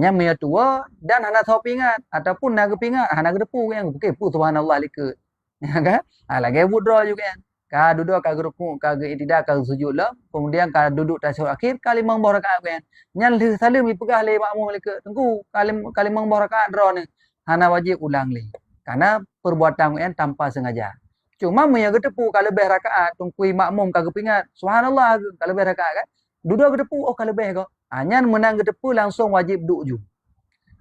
Nya maya tua dan hana tahu pingat ataupun naga pingat hana gedepu yang okey pu subhanallah likut. Ya kan? Lagi withdraw juga kan. Ka duduk ka rukuk ka tidak ka sujud lah, kemudian ka duduk tasyahud akhir kali 5 rakaat kan. Nya salim dipegah le makmum likut. Tengku kali 5 rakaat draw ni. Hana wajib ulang li. Karena perbuatan kan tanpa sengaja. Cuma maya gedepu ka lebih rakaat tungkui makmum ka pingat subhanallah ka lebih rakaat kan. Duduk gedepu ka lebih ko. Nyan menang gedepu langsung wajib duduk ju.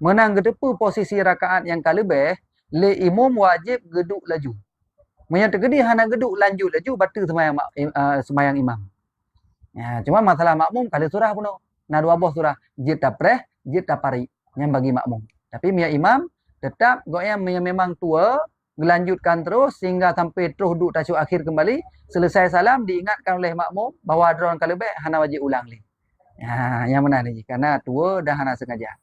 Menang gedepu posisi rakaat yang kalebih, le imum wajib geduk laju. Menya tergedi hana geduk lanjut laju batal semayang imam. Cuma masalah makmum kali surah pun na 2 surah jid tapreh, jid tapari yang bagi makmum. Tapi mia imam tetap goyang memang tua melanjutkan terus sehingga sampai terus duduk tasyahud akhir kembali, selesai salam diingatkan oleh makmum bahawa adron kalebih hana wajib ulang li. Yang mana ni? Karena tua dah hana sengaja.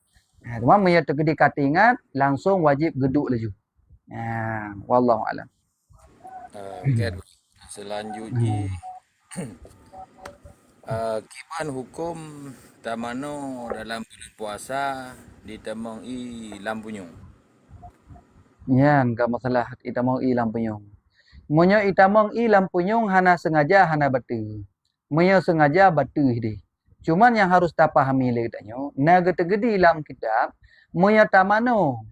Cuma maya tergedi kata ingat langsung wajib geduk laju. Wallahu alam. Selanjutnya kiban hukum tamano dalam bulan puasa ditemong i lampunyung. Yan ka masalah itamong i lampunyung. Munyo itamong i lampunyung hana sengaja hana batu. Munyo sengaja batu di. Cuman yang harus tak pahami lagi tanya, naga tergedi dalam kitab, munyo tamano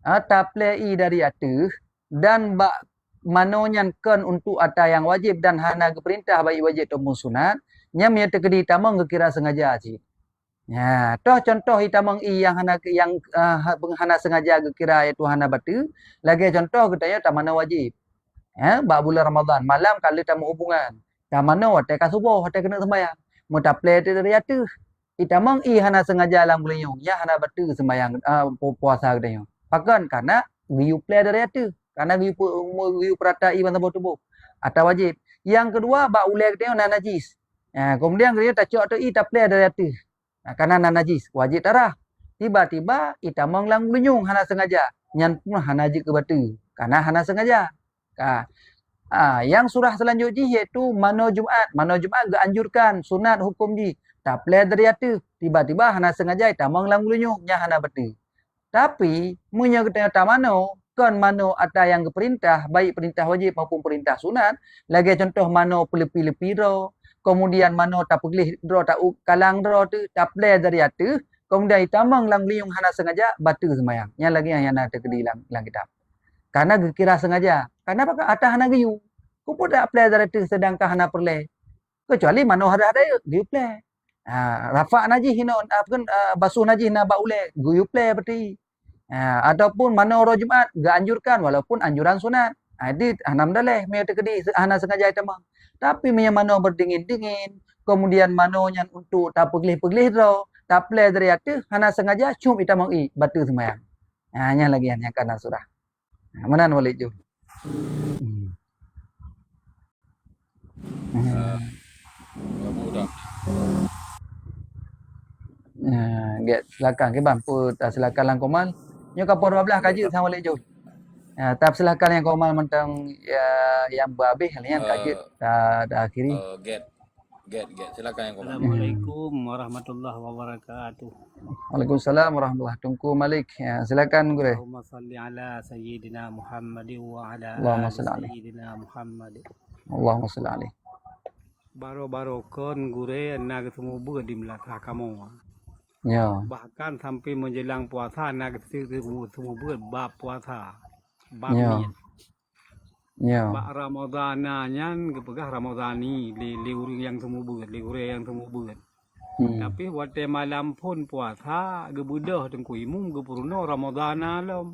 taplei dari atas dan bak manonya kan untuk ata yang wajib dan hana keperintah bagi wajib atau sunat, nya mia tergedi tamang kira sengaja sih. Toh contoh hitamang i yang hana sengaja kira itu hana batu, lagi contoh katanya tamana wajib. Bak bulan Ramadan malam kali tamu hubungan. Tamana hotel ka subuh, hotel kena sembahyang. Muta play dari atas. Hitamang i hana sengaja lang bulan ya hana batu sembahyang puasa katanya. Pakan karena giu play dari atas. Karena giu perata i bantah tubuh. Atau wajib. Yang kedua bak ulai katanya najis. Kemudian katanya tak cok tu i tak play dari atas. Karena najis wajib tarah. Tiba-tiba itamang lang bulan hana sengaja. Nyan pun hana jik ke batu. Karena hana sengaja. Yang surah selanjutnya iaitu mano Jumaat. Mano Jumaat anjurkan sunat hukum di. Tak play dari atas. Tiba-tiba hana sengaja itamang lang bulan nya hana batu. Tapi munya kita tamano kan mano ada yang keperintah baik perintah wajib maupun perintah sunat. Lagi contoh mano pelepi-lepi ro. Kemudian mano tak pelih ro tak kalang ro tu tak play dari atas. Kemudian itamang lang liung hana sengaja batu sembahyang. Yang lagi yang nak terkedi lang kitab. Karena kira sengaja. Karena apa atas hana giyu. Ku pun tak play dari atas sedangkan hana perleh. Kecuali mano ada giyu play. Rafa najis hina apun basuh najis na ba ule giyu play berarti. Ataupun mana orang Jumaat gak anjurkan walaupun anjuran sunat. Di hanam daleh me tekedi hana sengaja tamang. Tapi me mano berdingin-dingin, kemudian manonya untuk tak peglih-peglih ro, tak play dari atu hana sengaja cum itamang i batu semayang. Nya lagi yang kana surah. Manan walik ju. Gak mudah. Get silakan ke bang put silakan lang komal. Nyo kapor 12 kaji sama walik ju. Tap silakan yang komal mentang yang babih kalian kaji dah akhiri. Get. Silakan yang komen. Assalamualaikum warahmatullahi wabarakatuh. Waalaikumsalam warahmatullahi Tungku Malik. Silakan gure. Allahumma salli ala sayyidina Muhammad wa ala Allahumma ali salli alaihi. sayyidina Muhammad. Allahumma salli alaihi. Baro-baro kon gure nak semua di melata kamu. Ya. Bahkan sampai menjelang puasa nak semua bab puasa. Bab Ya. niat. Ya. Bak Ramadananya kepegah Ramadani li urang yang semua li gure yang semua Tapi waktu malam pun puasa gebudah tengku imum gepurno Ramadana lam.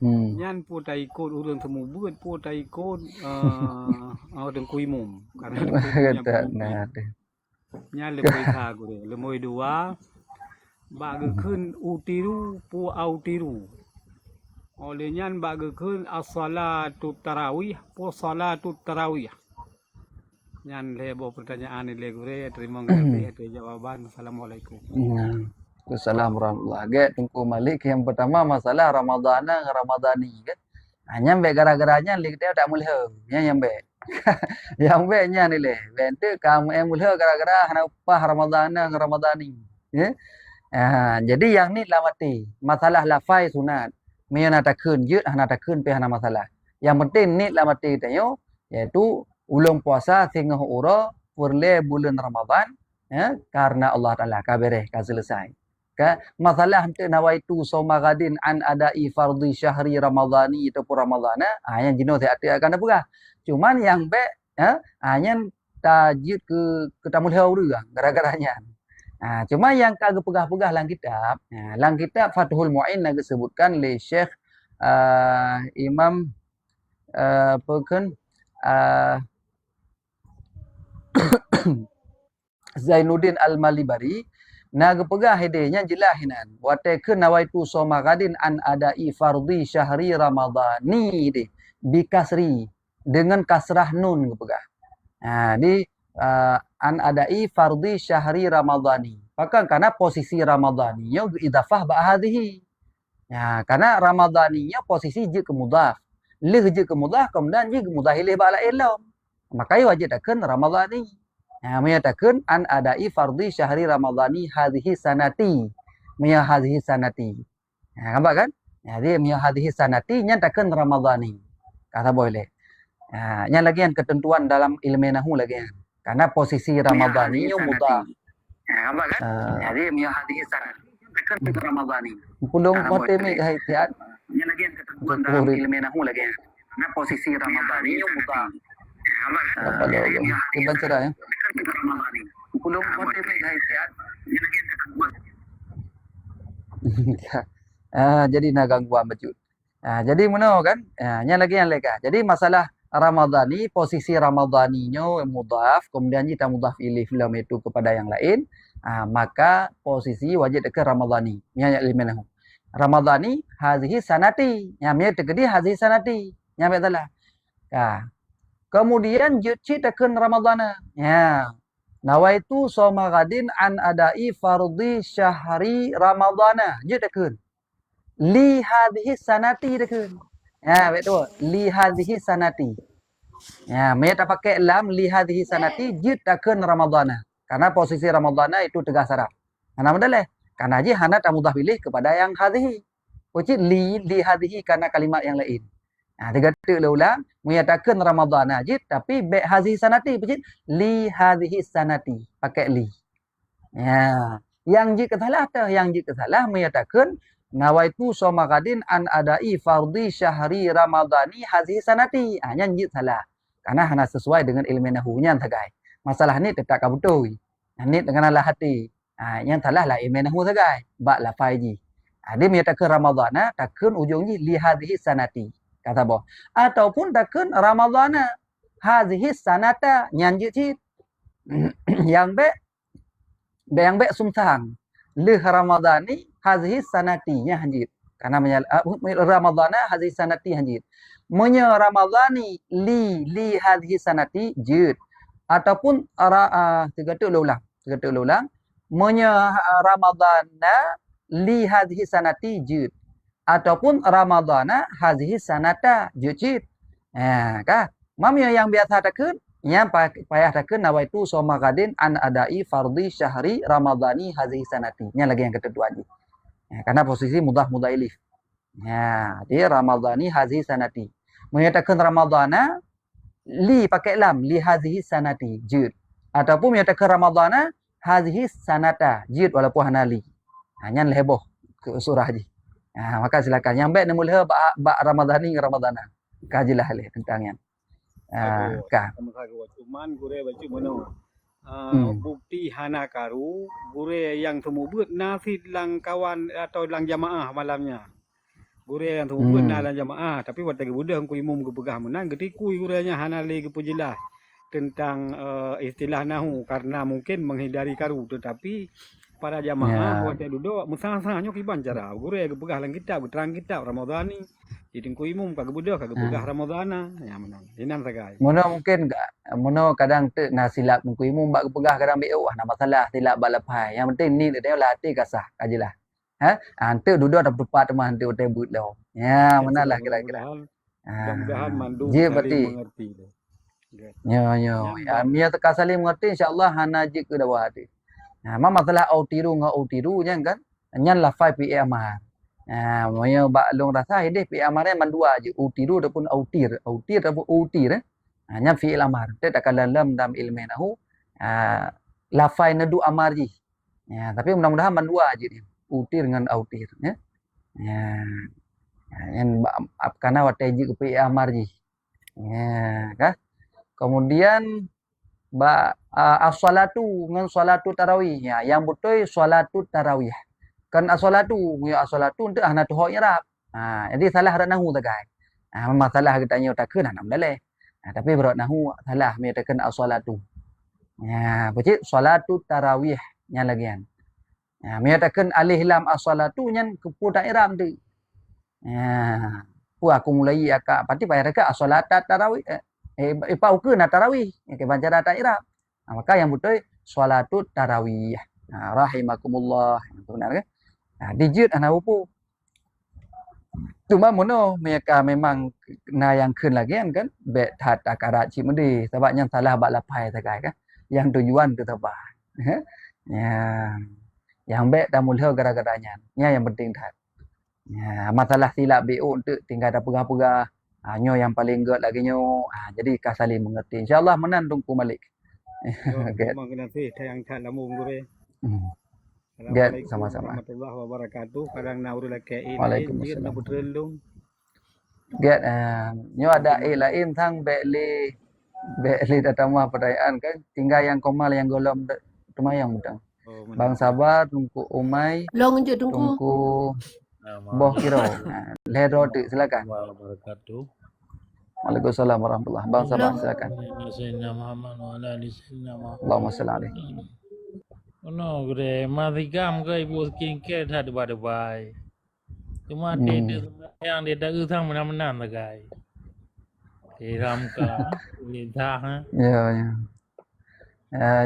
Nyan pun tak ikut urang semua pun tak ikut tengku imum karena Kata nah. nyan lebih tha gure lemoi dua bak gekeun utiru pu autiru. Oleh nyan bak gekeun as-salatu tarawih pu salatu tarawih. Nyan lebo pertanyaan ni gure terima kasih atas jawaban. Assalamualaikum. Waalaikumsalam warahmatullahi wabarakatuh. Tungku Malik yang pertama masalah Ramadana Ramadani kan. Hanya be gara-garanya lik dia tak mulha. Yang be. Yang be nya ni le. Bente kamu mulha gara-gara hana upah Ramadana Ramadani. Ya. Jadi yang ni lah mati. Masalah lafai sunat. Mia nak takun yut hana takun pe hana masalah. Yang penting ni lah mati tayo iaitu ulung puasa tengah ura purle bulan Ramadan karena Allah Taala kabere ka selesai. Masalah hante nawaitu somagadin an adai fardhi syahri ramadhani itu pun ramadana yang jino saya akan apa. Cuman yang be hanya tajid ke tamul haura gara-garanya. Cuma yang kagak pegah-pegah lang kitab Fathul Mu'in nak sebutkan oleh Syekh Imam Zainuddin Al-Malibari nak pegah hedenya jelahinan wate ke nawaitu somagadin an adai fardhi syahri ramadhani di bikasri dengan kasrah nun pegah. Di an adai fardhi syahri ramadhani. Maka karena posisi ramadhaninya idafah ba hadhihi. Karena ramadhaninya posisi je ke mudhaf. Lih je ke mudhaf kemudian je ke mudhaf ilaih ba la ilam. Maka wajib akan ramadhani. Menyatakan an adai fardhi syahri ramadhani hadhihi sanati. Miya hadhihi sanati. Nampak kan? Jadi miya hadhihi sanati nyatakan ramadhani. Kata boleh. Yang lagi yang ketentuan dalam ilmu nahwu lagi. Karena posisi ramadhani mudhaf. Nampak kan? Jadi miya hadhihi sanati nyatakan ramadhani. Pulung mati hitiat. Yang lagi yang ketentuan dalam ilmu nahwu lagi. Karena posisi ramadhani mudhaf. Apa lagi? Kita baca ya. Belum mati jadi nak gangguan baju. Jadi mana kan? Yang lagi yang leka. Jadi masalah Ramadhani, posisi Ramadhaninya mudhaf, kemudian kita mudhaf ilaih film itu kepada yang lain, maka posisi wajib ke Ramadhani. Yang ilmu Ramadhani hazihi sanati. Yang dia terkedi hazihi sanati. Yang betul lah. Kemudian jutci tekun Ramadana. Nawaitu somagadin an adai fardhi syahri Ramadana. Jut tekun. Li hadhihi sanati tekun. Betul. Li hadhihi sanati. Mereka pakai lam li hadhihi sanati jut tekun Ramadana. Karena posisi Ramadana itu tegak saraf. Karena betul karena je hana tamudhaf pilih kepada yang hadhihi. Ucit li hadhihi karena kalimat yang lain. Tiga ulang menyatakan Ramadhan ajid tapi be hadhihi sanati pecit li hadhihi sanati pakai li. Yang jika salah menyatakan nawaitu somagadin an adai fardhi syahri ramadhani hadhihi sanati. Yang jika salah karena hanya sesuai dengan ilmu nahwunya tagai. Masalah ni tetap kabutul. Ni dengan ala hati. Yang salah lah ilmu nahwu tagai. Ba la faiji. Dia menyatakan Ramadhana takun ujungnya li hadhihi sanati. kata boh. Ataupun takun Ramadana hazihi sanata nyan cit yang be sumsang le Ramadani hazihi sanati nya hanjit. Karena Ramadana hazihi sanati hanjit. Munya Ramadani li hazihi sanati jid. Ataupun tiga tu ulang. Munya Ramadana li hazihi sanati jid. Ataupun Ramadana hazihi sanata jid. Kah? Mamnya yang biasa takun yang payah takun nawaitu somagadin an adai fardhi syahri ramadhani hazihi sanati. Nya lagi yang kedua aja. Karena posisi mudah ilif. Dia ramadhani hazihi sanati. Menyatakan Ramadana li pakai lam li hazihi sanati jid. Ataupun menyatakan Ramadana hazihi sanata jid walaupun hanali. Nya leboh ke surah haji. Maka silakan yang baik nemulha ba Ramadhani Ramadana. Kajilah leh tentangnya. Kah. Cuman gure baca mana bukti hana karu gure yang temu buat nasi lang kawan atau lang jamaah malamnya. Gure yang temu buat lang jamaah tapi waktu ke budak ku imum ke begah menang gede ku gurenya hana le ke pujilah tentang istilah nahu karena mungkin menghindari karu tetapi para jamaah waktu duduk musang-musangnya kiban cara gure ke begah lang kitab terang kitab Ramadhani. Jadi ku imum kagak budak kagak begah Ramadhana ya menang. Inan sagai. Mono mungkin mono kadang tu silap ku imum bak pegah kadang beu nah masalah silap balapai. Yang penting ni dia latih kasah ajalah. Ante duduk ada tepat teman ante utai but lau. Ya menalah kira-kira. Mudah-mudahan mandu mengerti. Yo. Mia teka saling mengerti insya-Allah hana jik ke dawa hati. Masalah autiru nya kan. Nyan lafai pi amar. Moyo bak long rasa hidih pi amare mandua je utiru ataupun autir ataupun utir nya fi'il amar tak dalam ilmu nahu lafai nadu amar ji tapi mudah-mudahan mandua je dia utir dengan autir ya yang karena wateji ke pi amar ji kah kemudian as-salatu dengan salatu tarawih yang betul salatu tarawih kan as-salatu untuk hana tu hok irab. Jadi salah rak nahu tagai. Masalah kita tanya takun nak daleh. Tapi berat nahu salah me takun as-salatu. Becik salatu tarawih nya lagian. Me takun alih lam as-salatu nyan kepu tak irab tu. Pu aku mulai akak pati payah dekat as-salat tarawih. Pau ke na tarawih. Ke baca tak irab. Maka yang betul salatu tarawih. Rahimakumullah. Benar ke? Dijut anak upu. Cuma mono mereka memang na yang kun lagi kan bet hat akarat cimudi sebabnya salah bak lapai sagai kan. Yang tujuan tu tebah. Yang bet dah mulha gara-garanya. Yang penting tak. Masalah silap BO untuk tinggal dah pegah-pegah. Nyo yang paling good lagi nyo. Jadi kasali mengerti. InsyaAllah menan tungku malik. Memang kena sih yang tak lamu gure. Get sama-sama. Warahmatullahi wabarakatuh. Kadang naurul kain Waalaikumsalam. nak putrelung. Get nyo ada lain tang beli datama perayaan kan tinggal yang komal yang golom tumayang mudang. Bang Sabar tungku Umay Long je tunggu. tungku Boh Kiro. Ledo tu silakan. Wabarakatuh. Waalaikumsalam warahmatullahi. Bang Sabar silakan. Sayyidina Muhammad wa ala ali sayyidina Muhammad. Allahumma salli alaihi. Ono gre madhikam ke ibu skincare dah debai. Cuma dia yang dia dah usang menang-menang tagai. Tiram ka lidah. Ya.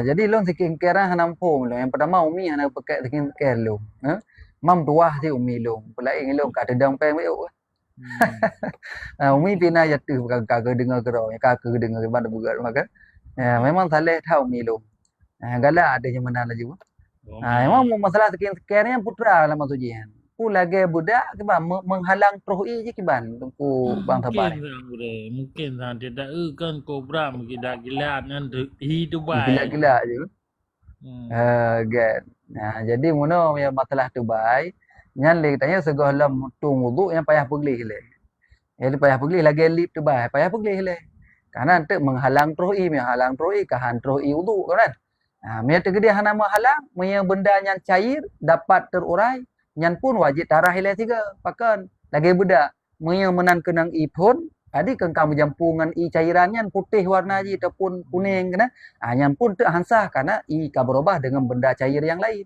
Jadi long skincare hanampung lo. Yang pertama umi hana pakai skincare lo. Mam tuah si umi lo. Pulai lo kat dedang peng meu. Umi pina jatuh kagak dengar gerau. Kagak dengar mana bugat makan. Memang saleh tahu umi lo. Galak ada yang mana lagi. Memang masalah skincare yang putra lah maksudnya. Pu lagi budak kiban menghalang terui je kiban tungku Bang Sabar. Mungkin dia dah kan kobra mungkin dah gila dengan hidup baik. Gila-gila je. Kan. Jadi mono yang masalah tu baik. Nyan le tanya segah lam tu wuduk yang payah pergi le. Jadi payah pergi lagi lip tu baik. Payah pergi le. Karena untuk menghalang terui kahan terui wuduk kan. Mereka dia hana menghalang, benda yang cair dapat terurai, nyan pun wajib tarah hilai tiga, pakan lagi budak. menan kenang i pun adi kan kamu jampu ngan i cairannya putih warna ji ataupun kuning kena nyan pun tak hansah karena i ka berubah dengan benda cair yang lain.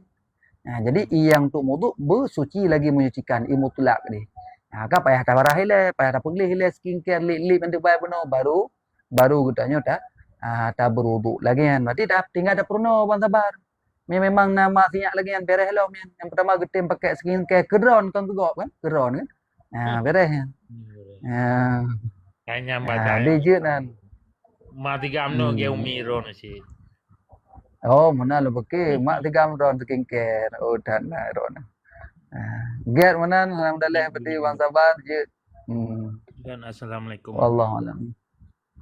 Jadi i yang untuk wudu bersuci lagi menyucikan i mutlak ni. Kan payah tawarah ile, payah tapung ile skincare lip nanti baru gutanya tak berwudu lagi kan. Berarti dah tinggal ada purno bang sabar. Memang nama sinyak lagi yang beres lo men. Yang pertama getem pakai skincare kedron kan gegop kan? Kedron kan. Beres kan. Kanya baca. Dia nan. Mati gamno ge umiro na si. Oh, mana lo pakai mak 3 ron skincare. Oh, dan ron. Get mana alhamdulillah berarti bang sabar je. Dan assalamualaikum. Wallahu alam.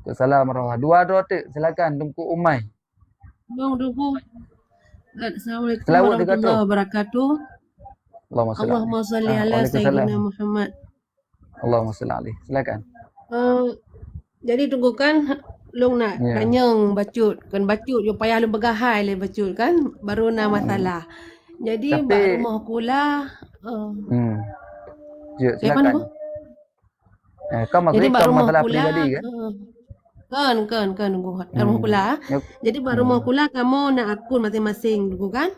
Assalamualaikum warahmatullahi. Dua rotik silakan Tungku Umai. Bang Tungku. Assalamualaikum Selawat warahmatullahi wabarakatuh. Allahumma salli ala sayyidina Muhammad. Allahumma salli alaihi. Silakan. Jadi Tungku kan long nak tanyang bacut kan bacut yo payah lu begahai le bacut kan baru na masalah. Jadi bak rumah kula silakan. Kau masalah pribadi kan? Kan Tunggu rumah kula. Jadi baru rumah kula kamu nak akun masing-masing Tunggu kan.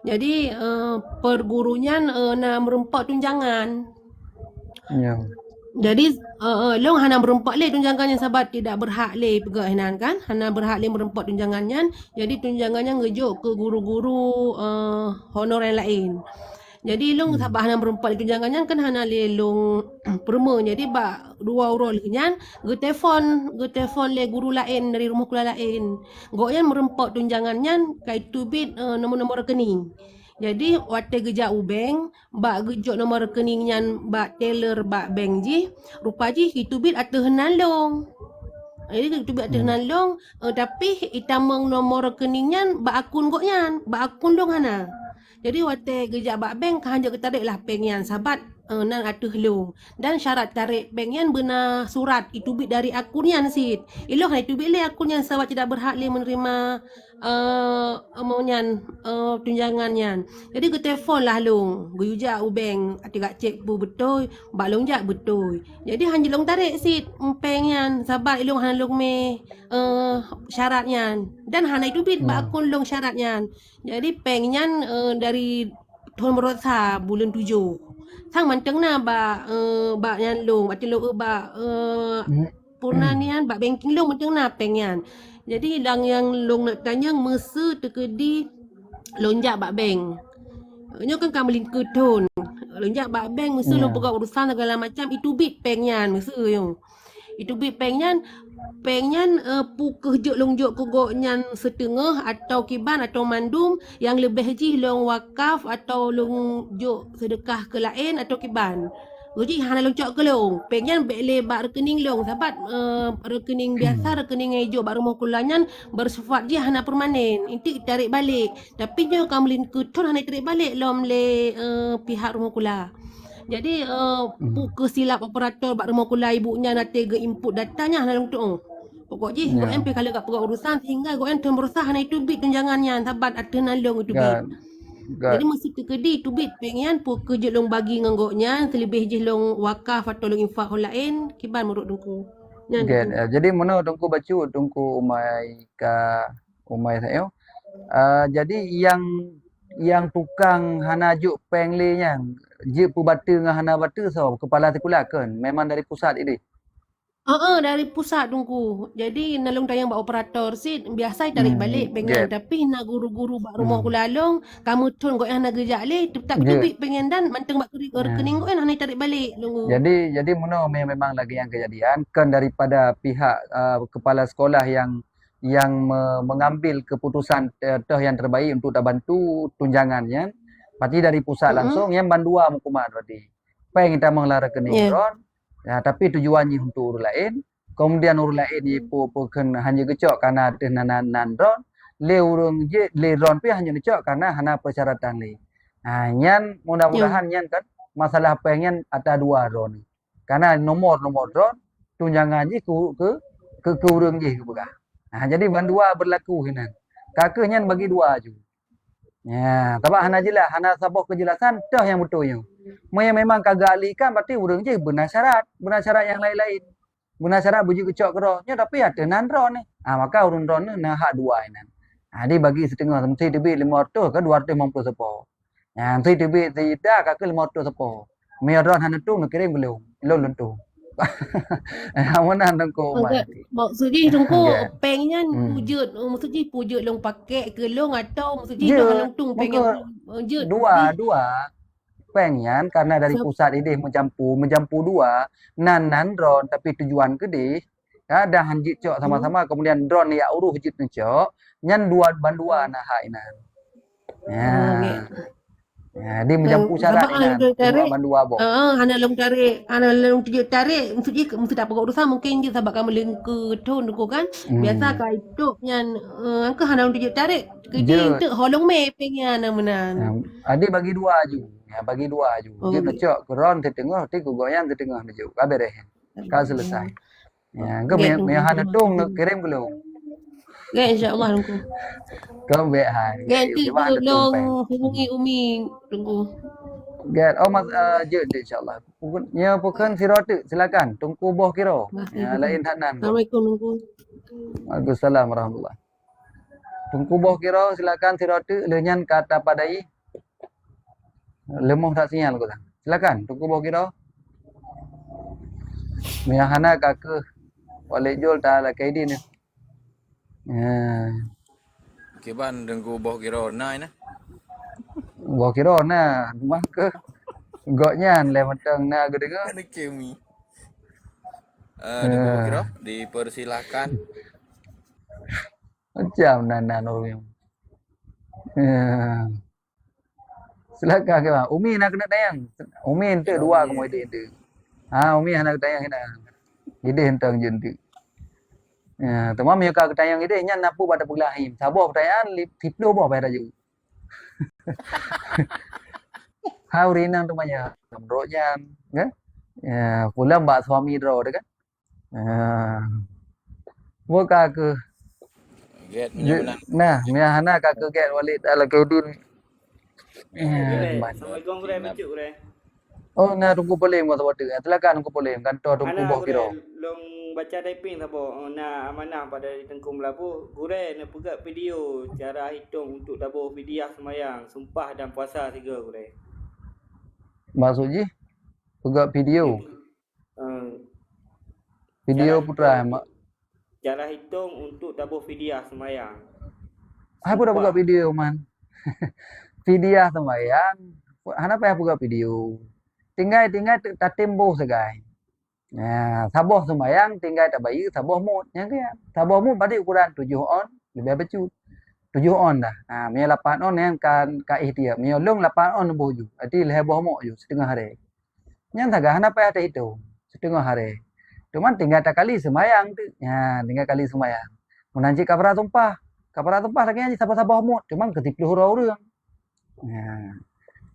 Jadi pergurunya nak merempak tunjangan. Ya. Jadi long hana berempat le tunjangannya sahabat tidak berhak le pegak hinan kan. Hana berhak le merempak tunjangannya. Jadi tunjangannya ngejuk ke guru-guru honorer lain. Jadi long sahabat hana berempat le tunjangannya kan hana le long perma. Jadi bak dua orang kenyan ge telefon le guru lain dari rumah kula lain. Goknya merempak tunjangannya kai tubit nombor-nombor rekening. Jadi waktu gejak ubeng, bak gejok nombor rekeningnya bak teller bak bank ji, rupa ji itu bit atau henalong. Jadi itu bit atau henalong, tapi itamang nomor rekeningnya bak akun goknya, bak akun dong hana. Jadi waktu gejak bak bank hanya ketarik lah banknya sahabat nan atuh long. Dan syarat tarik banknya benar surat itu bit dari akunnya sit. Iloh itu bit le akunnya sahabat tidak berhak le menerima tunjangannya. Jadi ke telefon lah long. Guyujak ubeng atik cek bu betul, bak long jak betul. Jadi hanya long tarik sit empengnya sahabat ilong han long me syaratnya. Dan hana itu bit bak akun long syaratnya. Jadi pengnya dari tahun berosa bulan 7. Sang manteng na bak yang long, ati long bak purna nian bak banking long manteng na pengnya. Jadi yang long nak tanya mesa terkedi lonjak bak bank. Nyo kan kamu link ton. Lonjak bak bank mesa long pegang urusan segala macam itu bit pengnya mesa yo. Itu bit pengnya pu kerja longjok kogoknya setengah atau kiban atau mandum yang lebih ji long wakaf atau long jok sedekah ke lain atau kiban. Jadi hana loncok ke long. Pengnya bele bak rekening long sahabat rekening biasa rekening hijau bak rumah kulanya bersifat dia hana permanen. Inti tarik balik. Tapi nyo kamu lin keton hana tarik balik lom le pihak rumah kula. Jadi kesilap operator bak rumah kula ibunya nanti ge input datanya hana long. Pokok je go MP kalau kat perut urusan sehingga go enter berusaha hana itu bit tunjangannya sahabat ada nalong itu bit. Jadi mesti terkedi tu bit pengen pu kerja long bagi nganggoknya selebih je long wakaf atau long infak lain kiban menurut Tungku. Jadi mana Tungku baca Tungku umai saya. Jadi yang tukang hana juk penglenya je pu batu dengan hana batu so kepala sekolah kan memang dari pusat ini. Dari pusat Tungku. Jadi nalong tayang bak operator sit biasa tarik balik pengen tapi nak guru-guru bak rumah kulalong kamu tun go yang nak gejak le tak betul pengen dan manteng bak rekening go yang tarik balik Tungku. Jadi mana memang lagi yang kejadian kan daripada pihak kepala sekolah yang mengambil keputusan yang terbaik untuk bantu tunjangannya. Berarti dari pusat langsung yang bandua hukuman berarti. Peng kita mengelar rekening ron. Ya, tapi tujuannya untuk urus lain. Kemudian urus lain ni bukan hanya gecok karena nan ron. Le urung je le ron pi hanya gecok karena hana persyaratan le. Nyan mudah-mudahan nyan kan masalah pengen ada 2 ron. Karena nomor ron tunjangan je ke urung je ke begah. Jadi bandua berlaku hinan. Kakaknya bagi 2 je. Ya, tapi hana jelas, hana sabok kejelasan dah yang betulnya. Memang kagak alikan berarti urang je benar syarat yang lain-lain. Benar syarat buji kecok kerohnya tapi ada nan ron ni. Maka urun ron ni nah hak dua ini. Dia bagi setengah mesti debit 500 ke 250 sepo. Mesti debit tidak ke 500 sepo. Meron hana tu nak kirim belum. Belum tu. Mana tengko mai. Maksudnya tungku Kan. pengnya wujud, maksudnya wujud long pakai ke long atau maksudnya dah long tung peng yang wujud. Dua. Pengen karena dari pusat ini mencampur dua nan drone tapi tujuan gede ada hanjit cok sama-sama kemudian drone ya uruh hujit cok nyan dua bandua nah hainan dia mencampur syarat dua bandua bo hana long tujuh tarik mesti tak pokok urusan mungkin je sebab kamu lengke tu kan biasa kau hidup nyan ke hana long tujuh tarik kerja untuk holong me pengen menan adik bagi dua ju. Ya, bagi dua ju. Dia kecok keron di tengah, ti goyan di tengah ju. Ka beres. Ka selesai. Ya, ke me hana tung nak kirim belum. Ya insya-Allah tunggu. Ke be hai. Ganti tolong hubungi Umi tunggu. Get mas je insya-Allah. Nya bukan sirot silakan tunggu boh kira. Ya, lain hanan. Assalamualaikum tunggu. Waalaikumsalam warahmatullahi. Tunggu boh kira silakan sirot lenyan kata padai. Lemah tak sinyal kau tak. Silakan tunggu bawa kira. Mihana kakak balik jual tak ada kaidi ni. Kiban tunggu bawa kira nai na. Bawa kira na rumah ke. Goknya le matang na gedega. Ada kemi. Tunggu bawa kira dipersilakan. Macam nana orang. Silakan ke bang. Umi nak kena tayang. Umi ente dua kamu ide. Umi nak tayang kena. Ide hentang jentik. Ya, tamam ya ka tayang ide nya napu pada pulahim. Sabo pertanyaan tiplo boh pada ju. Hari nang temanya rojan, kan? Ya, pulang mbak suami dro kan. Buka ke. Get menyebenan. Nah, miahana ka ke get walid ala kaudin. Assalamualaikum bre mencuk bre. Oh na tunggu boleh mo tawad silakan tunggu boleh kantor tunggu boh kira. Long baca typing sabo na amanah pada Tengku Melabu gure na pegak video cara hitung untuk dabo fidyah semayang sumpah dan puasa 3 gure. Maksudnya pegak video. Video putra mak. Cara hitung untuk dabo fidyah semayang. Apa dah pegak video man. Fidyah sembahyang, hana payah buka video. Tinggal tak temboh segai. Ya, saboh sembahyang tinggal tak bayi saboh mut, yang ke? Saboh mut pada ukuran 7 on, lebih becut. 7 on dah. Mia 8 on yang kan ihtiar. Mia long 8 on boh ju. Arti leboh mok ju setengah hari. Yang tak hana payah tak itu setengah hari. Cuman tinggal tak kali sembahyang tu. Ya, tinggal kali sembahyang. Menanci kapara tumpah lagi aja saboh mut, cuman ketiplu orang. Ya.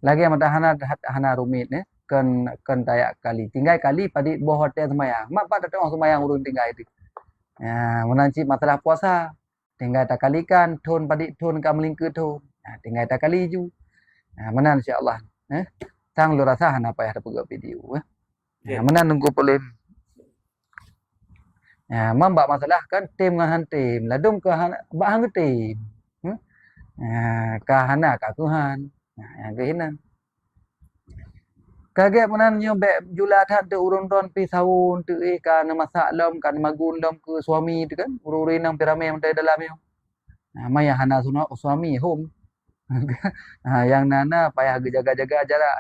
Lagi yang hana rumit ni kan tayak kali tinggal kali pada boh hotel semayang mak pak datang semayang urun tinggal itu ya menanci masalah puasa tinggal tak kalikan tun pada tun kam lingke tu tinggal tak kali ju menan insyaallah tang lu rasa hana payah ada pegak video menan nunggu polim mbak masalah kan tim dengan tim ladum ke bak hang tim kahana kakuhan yang kehinan kaget menan nyobek julat hat de urun ron pi sahun tu kan masak lom kan magun lom ke suami tu kan ururi nang pirame mentai dalam yo maya hana sunat suami home yang nana payah jaga-jaga jarak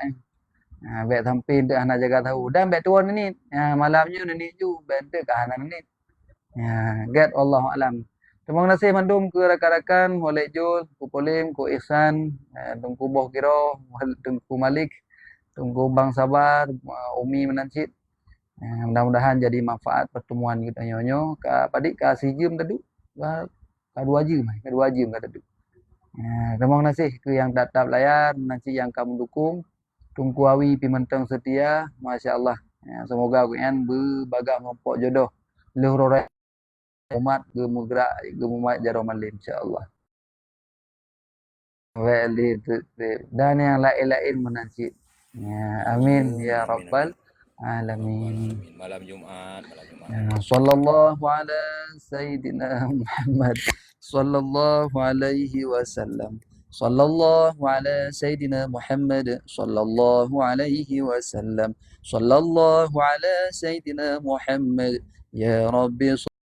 bet sampai de hana jaga tahu dan bet tuan ni malamnya ni ju bet de kahana ni get Allah alam. Terima kasih mandum ke rakan-rakan Walid Jul, ku Polim, ku Ihsan, tunggu Boh Kiro, tunggu Malik, tunggu Bang Sabar, Umi Menancit. Mudah-mudahan jadi manfaat pertemuan kita nyonyo. Padik ka sijum tadi, ka 2 jam tadi. Terima kasih ke yang tetap layar, nanti yang kamu dukung. Tunggu awi pimenteng setia, masya-Allah. Semoga kalian berbagai ngompok jodoh. Luhur umat gemugerak gemumat jaromalin insyaallah. Walid dan yang lain-lain menasib. Ya, amin ya Amin, rabbal amin. alamin. Malam Jumat, malam Jumat. Ya, sallallahu ala sayyidina Muhammad sallallahu alaihi wasallam. Sallallahu ala sayyidina Muhammad sallallahu alaihi wasallam. Sallallahu ala sayyidina Muhammad ya Rabbi